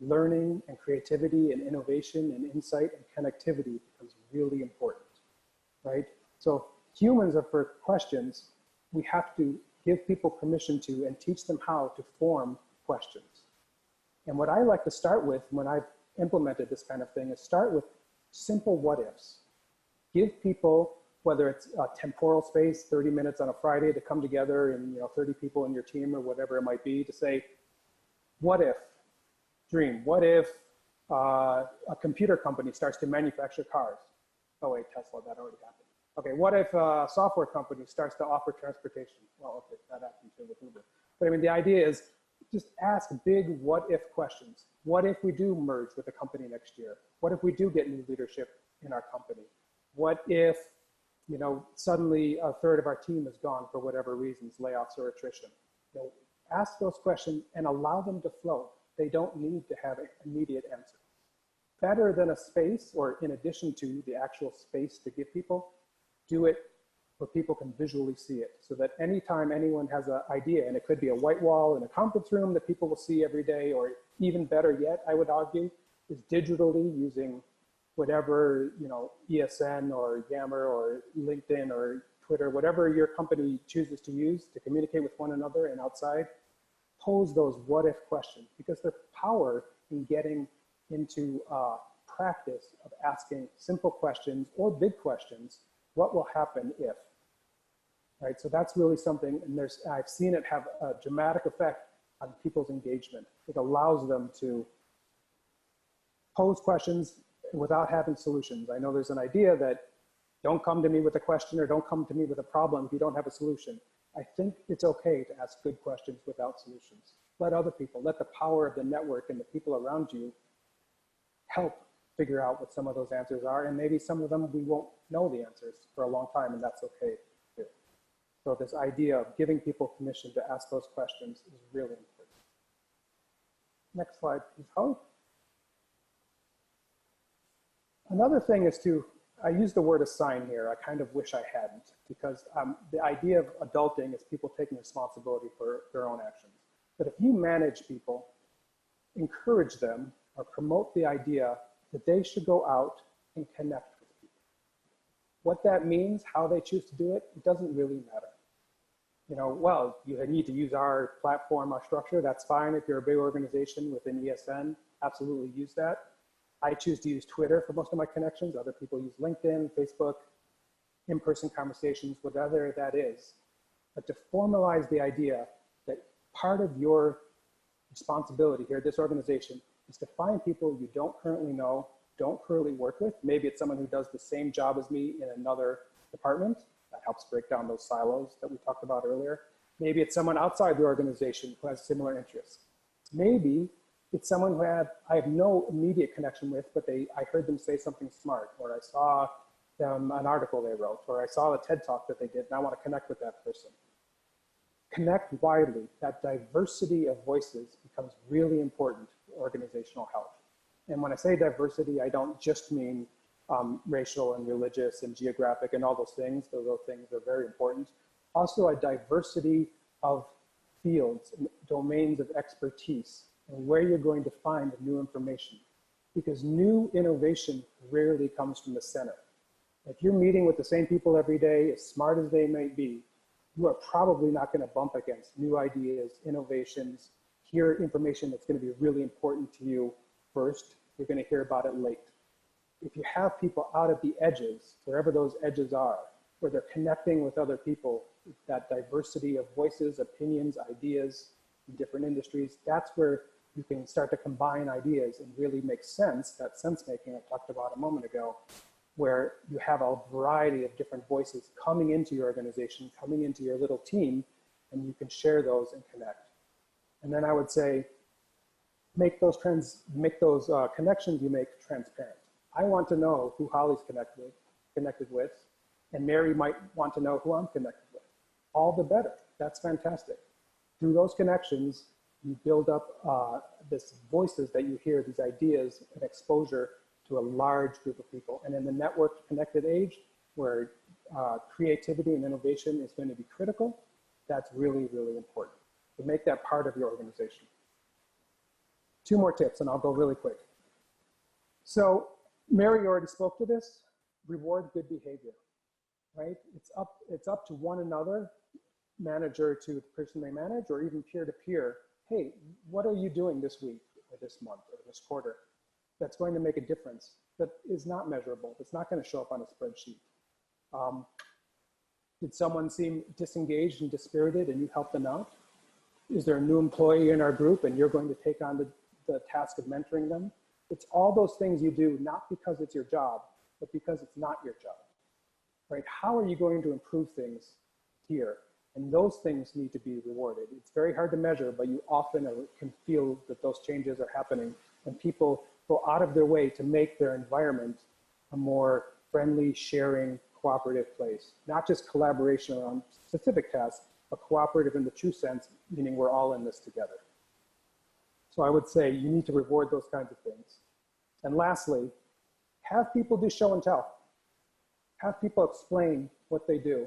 learning and creativity and innovation and insight and connectivity becomes really important, right? So humans are for questions. We have to give people permission to and teach them how to form questions. And what I like to start with when I've implemented this kind of thing is start with simple what ifs. Give people, whether it's a temporal space, 30 minutes on a Friday to come together and 30 people in your team or whatever it might be, to say, what if, dream, what if a computer company starts to manufacture cars? Oh wait, Tesla, that already happened. Okay, what if a software company starts to offer transportation? Well, okay, that happened too with Uber. But I mean, the idea is just ask big what if questions. What if we do merge with a company next year? What if we do get new leadership in our company? What if, suddenly a third of our team is gone for whatever reasons, layoffs or attrition? Ask those questions and allow them to flow. They don't need to have an immediate answer. Better than a space, or in addition to the actual space to give people, do it where people can visually see it, so that anytime anyone has an idea, and it could be a white wall in a conference room that people will see every day, or even better yet, I would argue, is digitally using whatever, ESN or Yammer or LinkedIn or Twitter, whatever your company chooses to use to communicate with one another and outside, pose those what if questions, because there's power in getting into practice of asking simple questions or big questions. What will happen if, right? So that's really something, and I've seen it have a dramatic effect on people's engagement. It allows them to pose questions without having solutions. I know there's an idea that don't come to me with a question or don't come to me with a problem if you don't have a solution. I think it's okay to ask good questions without solutions. Let other people, let the power of the network and the people around you help figure out what some of those answers are. And maybe some of them we won't know the answers for a long time, and that's okay too. So this idea of giving people permission to ask those questions is really important. Next slide, please, Holly. Another thing is I use the word assign here. I kind of wish I hadn't, because the idea of adulting is people taking responsibility for their own actions. But if you manage people, encourage them or promote the idea that they should go out and connect with people. What that means, how they choose to do it, it doesn't really matter. Well, you need to use our platform, our structure, that's fine. If you're a big organization within ESN, absolutely use that. I choose to use Twitter for most of my connections. Other people use LinkedIn, Facebook, in-person conversations, whatever that is. But to formalize the idea that part of your responsibility here at this organization is to find people you don't currently know, don't currently work with. Maybe it's someone who does the same job as me in another department. That helps break down those silos that we talked about earlier. Maybe it's someone outside the organization who has similar interests. Maybe it's someone who I have no immediate connection with, but I heard them say something smart, or I saw them an article they wrote, or I saw a TED talk that they did, and I want to connect with that person. Connect widely. That diversity of voices becomes really important for organizational health. And when I say diversity, I don't just mean racial and religious and geographic and all those things. Those things are very important. Also a diversity of fields and domains of expertise and where you're going to find new information. Because new innovation rarely comes from the center. If you're meeting with the same people every day, as smart as they may be, you are probably not going to bump against new ideas, innovations, hear information that's going to be really important to you first. You're going to hear about it late. If you have people out at the edges, wherever those edges are, where they're connecting with other people, that diversity of voices, opinions, ideas in different industries, that's where you can start to combine ideas and really make sense, that sense making I talked about a moment ago, where you have a variety of different voices coming into your organization, coming into your little team, and you can share those and connect. And then I would say, make those connections you make transparent. I want to know who Holly's connected with, and Mary might want to know who I'm connected with. All the better. That's fantastic. Through those connections, you build up this voices that you hear, these ideas and exposure to a large group of people. And in the network connected age, where creativity and innovation is going to be critical, that's really, really important to make that part of your organization. 2 more tips, and I'll go really quick. So Mary already spoke to this. Reward good behavior, right? It's up to one another, manager to the person they manage, or even peer to peer. Hey, what are you doing this week or this month or this quarter that's going to make a difference, that is not measurable, that's not going to show up on a spreadsheet? Did someone seem disengaged and dispirited and you helped them out? Is there a new employee in our group and you're going to take on the task of mentoring them? It's all those things you do, not because it's your job, but because it's not your job, right? How are you going to improve things here? And those things need to be rewarded. It's very hard to measure, but you often can feel that those changes are happening, and people go out of their way to make their environment a more friendly, sharing, cooperative place. Not just collaboration around specific tasks, but cooperative in the true sense, meaning we're all in this together. So I would say you need to reward those kinds of things. And lastly, have people do show and tell. Have people explain what they do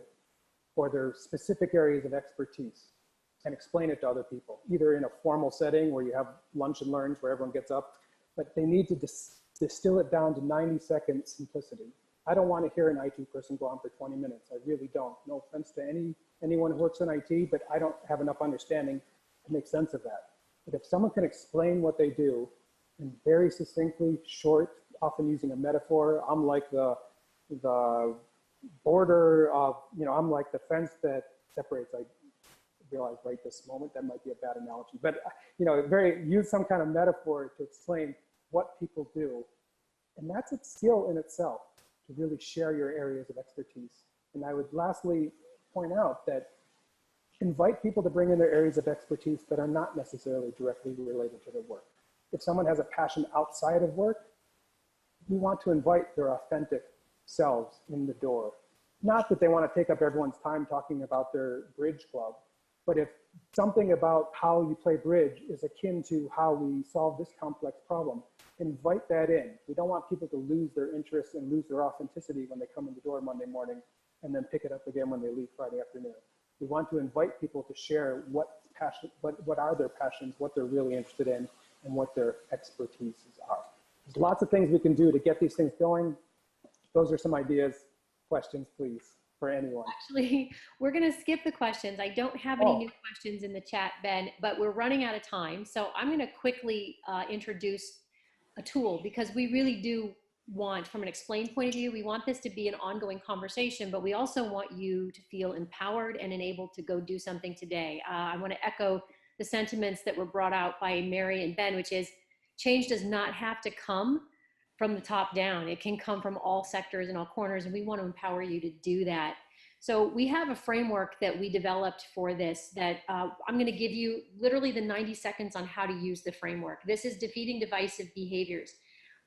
or their specific areas of expertise and explain it to other people, either in a formal setting where you have lunch and learns where everyone gets up, but they need to distill it down to 90-second simplicity. I don't want to hear an IT person go on for 20 minutes. I really don't. No offense to anyone who works in IT, but I don't have enough understanding to make sense of that. But if someone can explain what they do in very succinctly, short, often using a metaphor, I'm like the border of, I'm like the fence that separates. I realize right this moment that might be a bad analogy, but use some kind of metaphor to explain what people do. And that's a skill in itself, to really share your areas of expertise. And I would lastly point out that invite people to bring in their areas of expertise that are not necessarily directly related to their work. If someone has a passion outside of work, we want to invite their authentic selves in the door. Not that they want to take up everyone's time talking about their bridge club, but if something about how you play bridge is akin to how we solve this complex problem, invite that in. We don't want people to lose their interest and lose their authenticity when they come in the door Monday morning and then pick it up again when they leave Friday afternoon. We want to invite people to share what are their passions, what they're really interested in, and what their expertises are. There's lots of things we can do to get these things going. Those are some ideas. Questions, please, for anyone. Actually, we're going to skip the questions. I don't have any new questions in the chat, Ben, but we're running out of time. So I'm going to quickly introduce a tool, because we really do want, from an XPLANE point of view, we want this to be an ongoing conversation, but we also want you to feel empowered and enabled to go do something today. I want to echo the sentiments that were brought out by Mary and Ben, which is change does not have to come from the top down. It can come from all sectors and all corners, and we want to empower you to do that. So we have a framework that we developed for this that I'm going to give you literally the 90 seconds on how to use the framework. This is defeating divisive behaviors.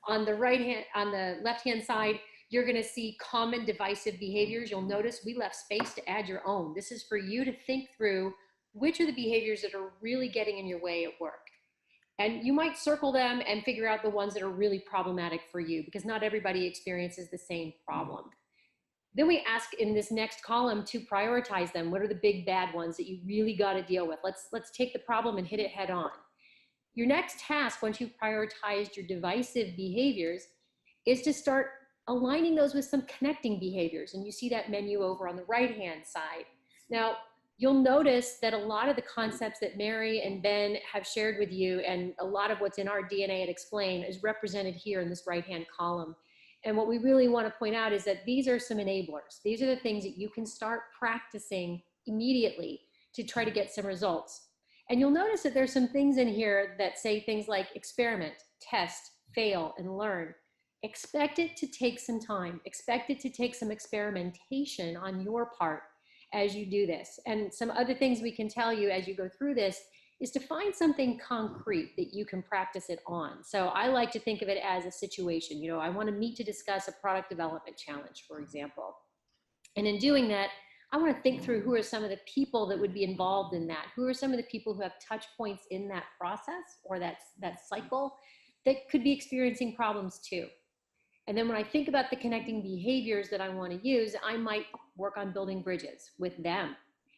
On the left-hand side, you're going to see common divisive behaviors. You'll notice we left space to add your own. This is for you to think through which are the behaviors that are really getting in your way at work. And you might circle them and figure out the ones that are really problematic for you, because not everybody experiences the same problem. Then we ask in this next column to prioritize them. What are the big bad ones that you really got to deal with? Let's take the problem and hit it head on. Your next task, once you've prioritized your divisive behaviors, is to start aligning those with some connecting behaviors. And you see that menu over on the right-hand side. Now, you'll notice that a lot of the concepts that Mary and Ben have shared with you, and a lot of what's in our DNA at XPLANE, is represented here in this right-hand column. And what we really want to point out is that these are some enablers. These are the things that you can start practicing immediately to try to get some results. And you'll notice that there's some things in here that say things like experiment, test, fail, and learn. Expect it to take some time. Expect it to take some experimentation on your part as you do this. And some other things we can tell you as you go through this is to find something concrete that you can practice it on. So I like to think of it as a situation. You know, I want to meet to discuss a product development challenge, for example. And in doing that, I want to think through who are some of the people that would be involved in that. Who are some of the people who have touch points in that process or that cycle that could be experiencing problems too. And then when I think about the connecting behaviors that I want to use, I might work on building bridges with them.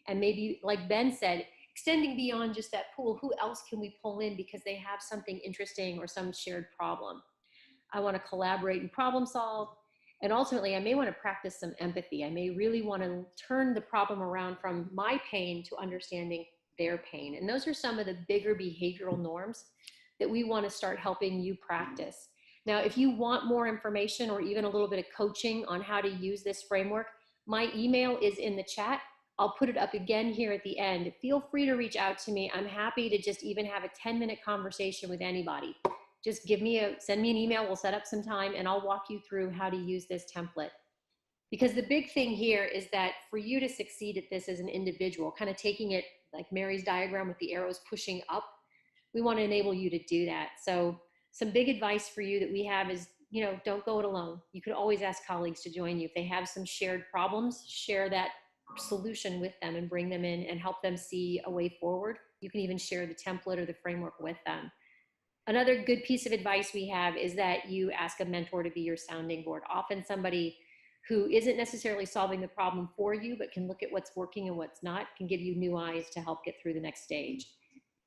And maybe, like Ben said, extending beyond just that pool, who else can we pull in because they have something interesting or some shared problem? I want to collaborate and problem solve. And ultimately, I may want to practice some empathy. I may really want to turn the problem around from my pain to understanding their pain. And those are some of the bigger behavioral norms that we want to start helping you practice. Now, if you want more information or even a little bit of coaching on how to use this framework, my email is in the chat. I'll put it up again here at the end. Feel free to reach out to me. I'm happy to just even have a 10-minute conversation with anybody. Just send me an email, we'll set up some time, and I'll walk you through how to use this template. Because the big thing here is that for you to succeed at this as an individual, kind of taking it like Mary's diagram with the arrows pushing up, we want to enable you to do that. So some big advice for you that we have is, you know, don't go it alone. You could always ask colleagues to join you. If they have some shared problems, share that solution with them and bring them in and help them see a way forward. You can even share the template or the framework with them. Another good piece of advice we have is that you ask a mentor to be your sounding board. Often somebody who isn't necessarily solving the problem for you, but can look at what's working and what's not, can give you new eyes to help get through the next stage.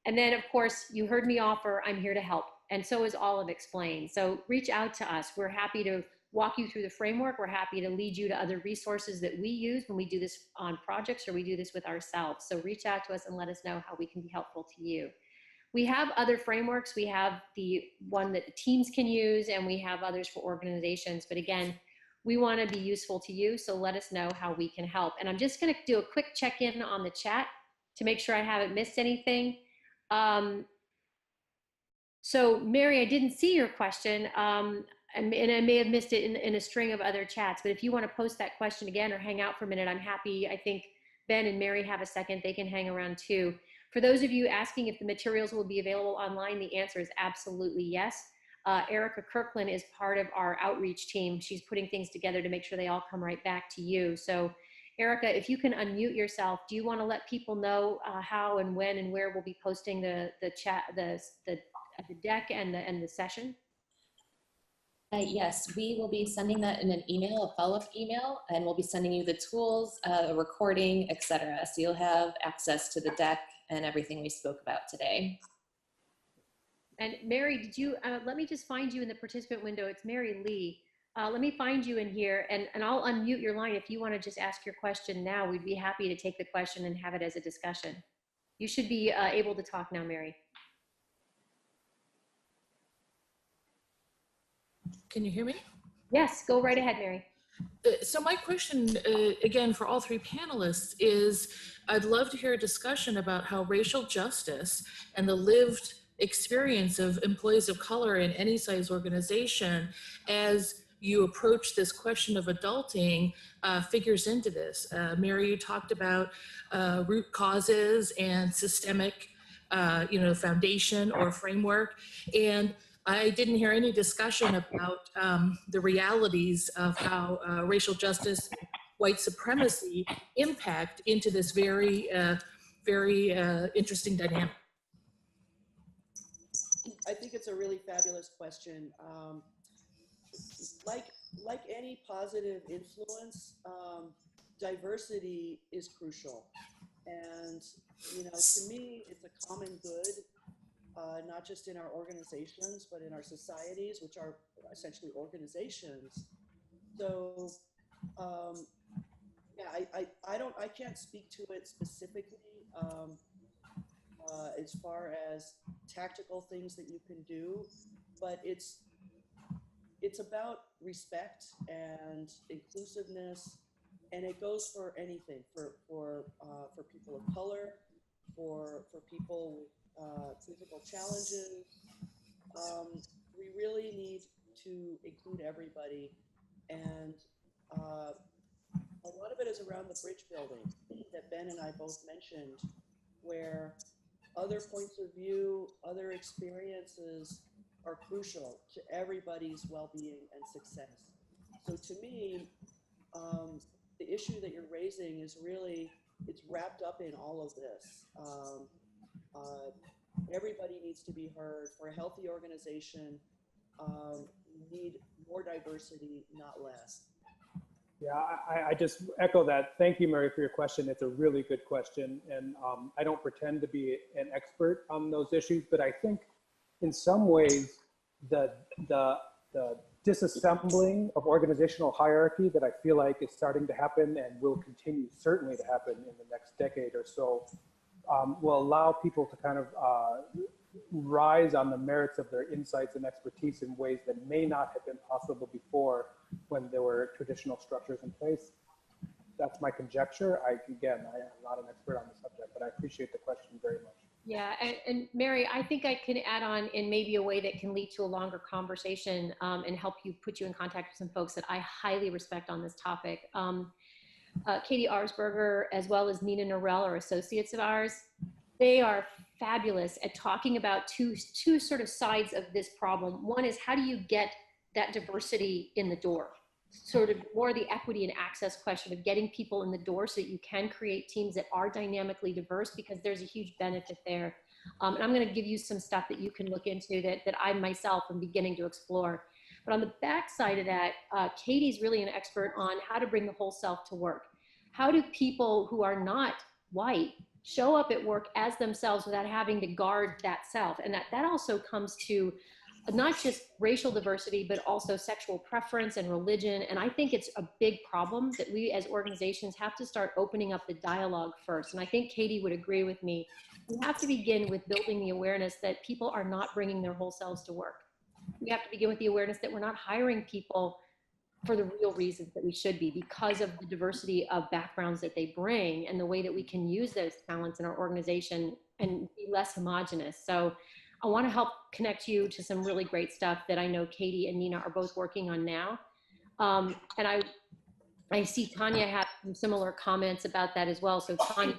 And then, of course, you heard me offer, I'm here to help. And so is all of XPLANE. So reach out to us. We're happy to walk you through the framework. We're happy to lead you to other resources that we use when we do this on projects or we do this with ourselves. So reach out to us and let us know how we can be helpful to you. We have other frameworks. We have the one that the teams can use, and we have others for organizations. But again, we want to be useful to you, so let us know how we can help. And I'm just going to do a quick check-in on the chat to make sure I haven't missed anything. So Mary, I didn't see your question, and I may have missed it in a string of other chats, but if you want to post that question again or hang out for a minute, I'm happy. I think Ben and Mary have a second. They can hang around too. For those of you asking if the materials will be available online, the answer is absolutely yes. Erica Kirkland is part of our outreach team. She's putting things together to make sure they all come right back to you. So Erica, if you can unmute yourself, do you want to let people know how and when and where we'll be posting the chat, the deck and the session? Yes, we will be sending that in an email, a follow-up email, and we'll be sending you the tools, a recording, etc. So you'll have access to the deck and everything we spoke about today. And Mary, did you, let me just find you in the participant window. It's Mary Lee. Let me find you in here, and I'll unmute your line. If you want to just ask your question now, we'd be happy to take the question and have it as a discussion. You should be able to talk now, Mary. Can you hear me? Yes, go right ahead, Mary. So my question, again, for all three panelists is, I'd love to hear a discussion about how racial justice and the lived experience of employees of color in any size organization, as you approach this question of adulting, figures into this. Mary, you talked about root causes and systemic, foundation or framework. And I didn't hear any discussion about the realities of how racial justice, white supremacy impact into this very interesting dynamic. I think it's a really fabulous question. Like like any positive influence, diversity is crucial. And, you know, to me, it's a common good, not just in our organizations, but in our societies, which are essentially organizations. So, um, yeah, I can't speak to it specifically as far as tactical things that you can do, but it's about respect and inclusiveness, and it goes for anything, for people of color, for people with physical challenges. We really need to include everybody, and a lot of it is around the bridge building that Ben and I both mentioned, where other points of view, other experiences are crucial to everybody's well-being and success. So to me, the issue that you're raising is really, it's wrapped up in all of this. Uh, Everybody needs to be heard. For a healthy organization, we need more diversity, not less. Yeah, I just echo that. Thank you, Mary, for your question. It's a really good question. And I don't pretend to be an expert on those issues, but I think in some ways, the disassembling of organizational hierarchy that I feel like is starting to happen and will continue certainly to happen in the next decade or so will allow people to kind of rise on the merits of their insights and expertise in ways that may not have been possible before when there were traditional structures in place. That's my conjecture. Again, I am not an expert on the subject, but I appreciate the question very much. Yeah, and Mary, I think I can add on in maybe a way that can lead to a longer conversation and help you put you in contact with some folks that I highly respect on this topic. Katie Arsberger, as well as Nina Norell, are associates of ours. They are fabulous at talking about two sort of sides of this problem. One is, how do you get that diversity in the door? Sort of more the equity and access question of getting people in the door so that you can create teams that are dynamically diverse, because there's a huge benefit there. And I'm going to give you some stuff that you can look into that I myself am beginning to explore. But on the back side of that, Katie's really an expert on how to bring the whole self to work. How do people who are not white show up at work as themselves without having to guard that self? And that also comes to not just racial diversity, but also sexual preference and religion. And I think it's a big problem that we as organizations have to start opening up the dialogue first. And I think Katie would agree with me. We have to begin with building the awareness that people are not bringing their whole selves to work. We have to begin with the awareness that we're not hiring people for the real reasons that we should be, because of the diversity of backgrounds that they bring and the way that we can use those talents in our organization and be less homogenous. So I want to help connect you to some really great stuff that I know Katie and Nina are both working on now. And I see Tanya have some similar comments about that as well. So Tanya,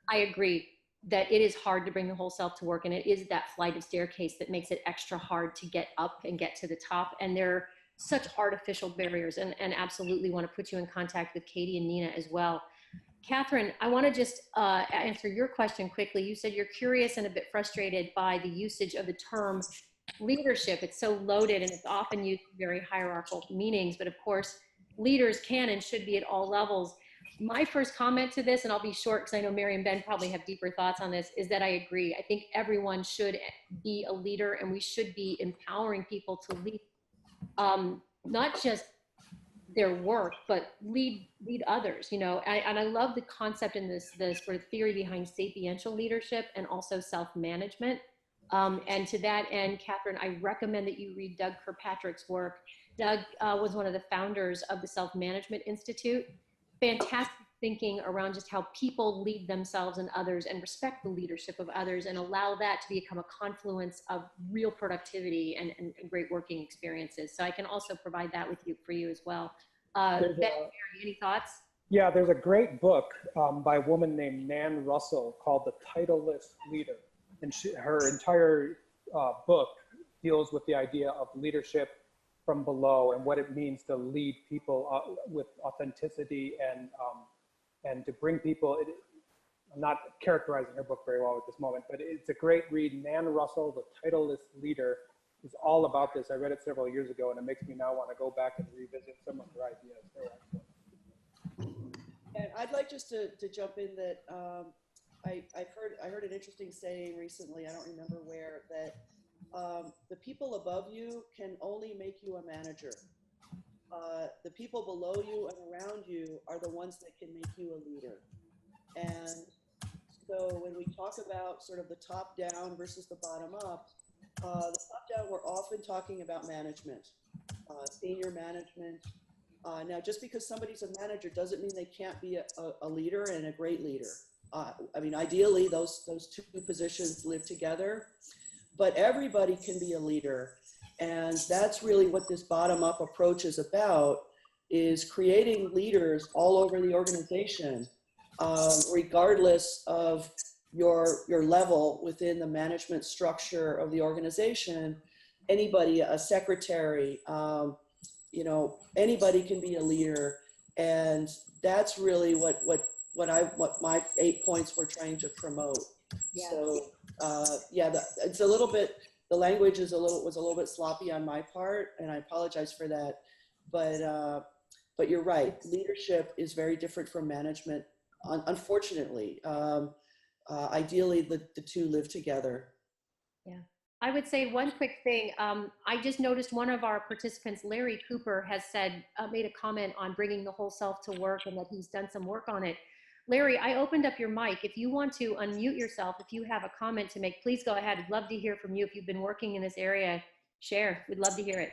I agree that it is hard to bring the whole self to work, and it is that flight of staircase that makes it extra hard to get up and get to the top. And they're such artificial barriers, and absolutely want to put you in contact with Katie and Nina as well. Catherine, I want to just answer your question quickly. You said you're curious and a bit frustrated by the usage of the term leadership. It's so loaded and it's often used in very hierarchical meanings, but of course, leaders can and should be at all levels. My first comment to this, and I'll be short because I know Mary and Ben probably have deeper thoughts on this, is that I agree. I think everyone should be a leader, and we should be empowering people to lead, not just their work, but lead others, you know. And I love the concept in this sort of theory behind sapiential leadership and also self-management. And to that end, Catherine, I recommend that you read Doug Kirkpatrick's work. Doug was one of the founders of the Self-Management Institute. Fantastic thinking around just how people lead themselves and others and respect the leadership of others and allow that to become a confluence of real productivity and great working experiences. So I can also provide that with you for you as well. Ben, any thoughts? Yeah, there's a great book by a woman named Nan Russell called The Titleless Leader. And her entire book deals with the idea of leadership from below and what it means to lead people with authenticity and to bring people. I'm not characterizing her book very well at this moment, but it's a great read. Nan Russell, The Titleless Leader. is all about this. I read it several years ago, and it makes me now want to go back and revisit some of their ideas. They're excellent. And I'd like just to jump in that I heard an interesting saying recently, I don't remember where, that the people above you can only make you a manager. The people below you and around you are the ones that can make you a leader. And so when we talk about sort of the top down versus the bottom up, the top down, we're often talking about management, senior management. Now, just because somebody's a manager doesn't mean they can't be a leader and a great leader. I mean, ideally, those two positions live together, but everybody can be a leader. And that's really what this bottom-up approach is about, is creating leaders all over the organization, regardless of your level within the management structure of the organization. Anybody, a secretary, you know, anybody can be a leader. And that's really what my 8 points were trying to promote. Yeah. So yeah, it's a little bit, the language was a little bit sloppy on my part, and I apologize for that. But you're right, leadership is very different from management, unfortunately. Ideally, the two live together. Yeah. I would say one quick thing. I just noticed one of our participants, Larry Cooper, has said, made a comment on bringing the whole self to work and that he's done some work on it. Larry, I opened up your mic. If you want to unmute yourself, if you have a comment to make, please go ahead. I'd love to hear from you. If you've been working in this area, share. We'd love to hear it.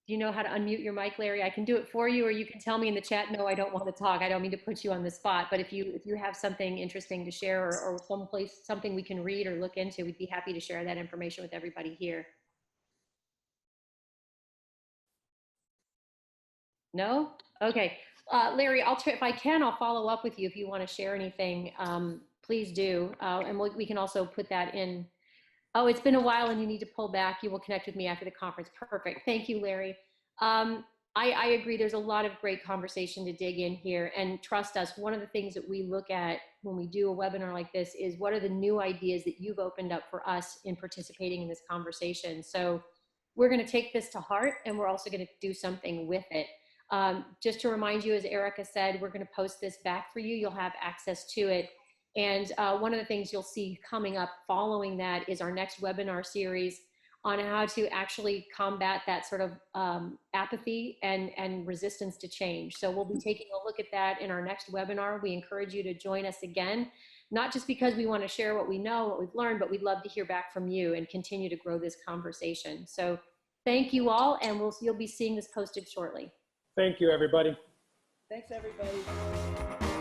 Do you know how to unmute your mic, Larry? I can do it for you, or you can tell me in the chat, no, I don't want to talk. I don't mean to put you on the spot, but if you have something interesting to share, or someplace, something we can read or look into, we'd be happy to share that information with everybody here. No? Okay. Larry, I'll try, if I can, I'll follow up with you if you want to share anything. Please do. And we can also put that in. Oh, it's been a while and you need to pull back. You will connect with me after the conference. Perfect. Thank you, Larry. I agree. There's a lot of great conversation to dig in here. And trust us, one of the things that we look at when we do a webinar like this is what are the new ideas that you've opened up for us in participating in this conversation. So we're going to take this to heart, and we're also going to do something with it. Just to remind you, as Erica said, we're going to post this back for you. You'll have access to it. And one of the things you'll see coming up following that is our next webinar series on how to actually combat that sort of apathy and resistance to change. So we'll be taking a look at that in our next webinar. We encourage you to join us again, not just because we want to share what we know, what we've learned, but we'd love to hear back from you and continue to grow this conversation. So thank you all, and you'll be seeing this posted shortly. Thank you, everybody. Thanks, everybody.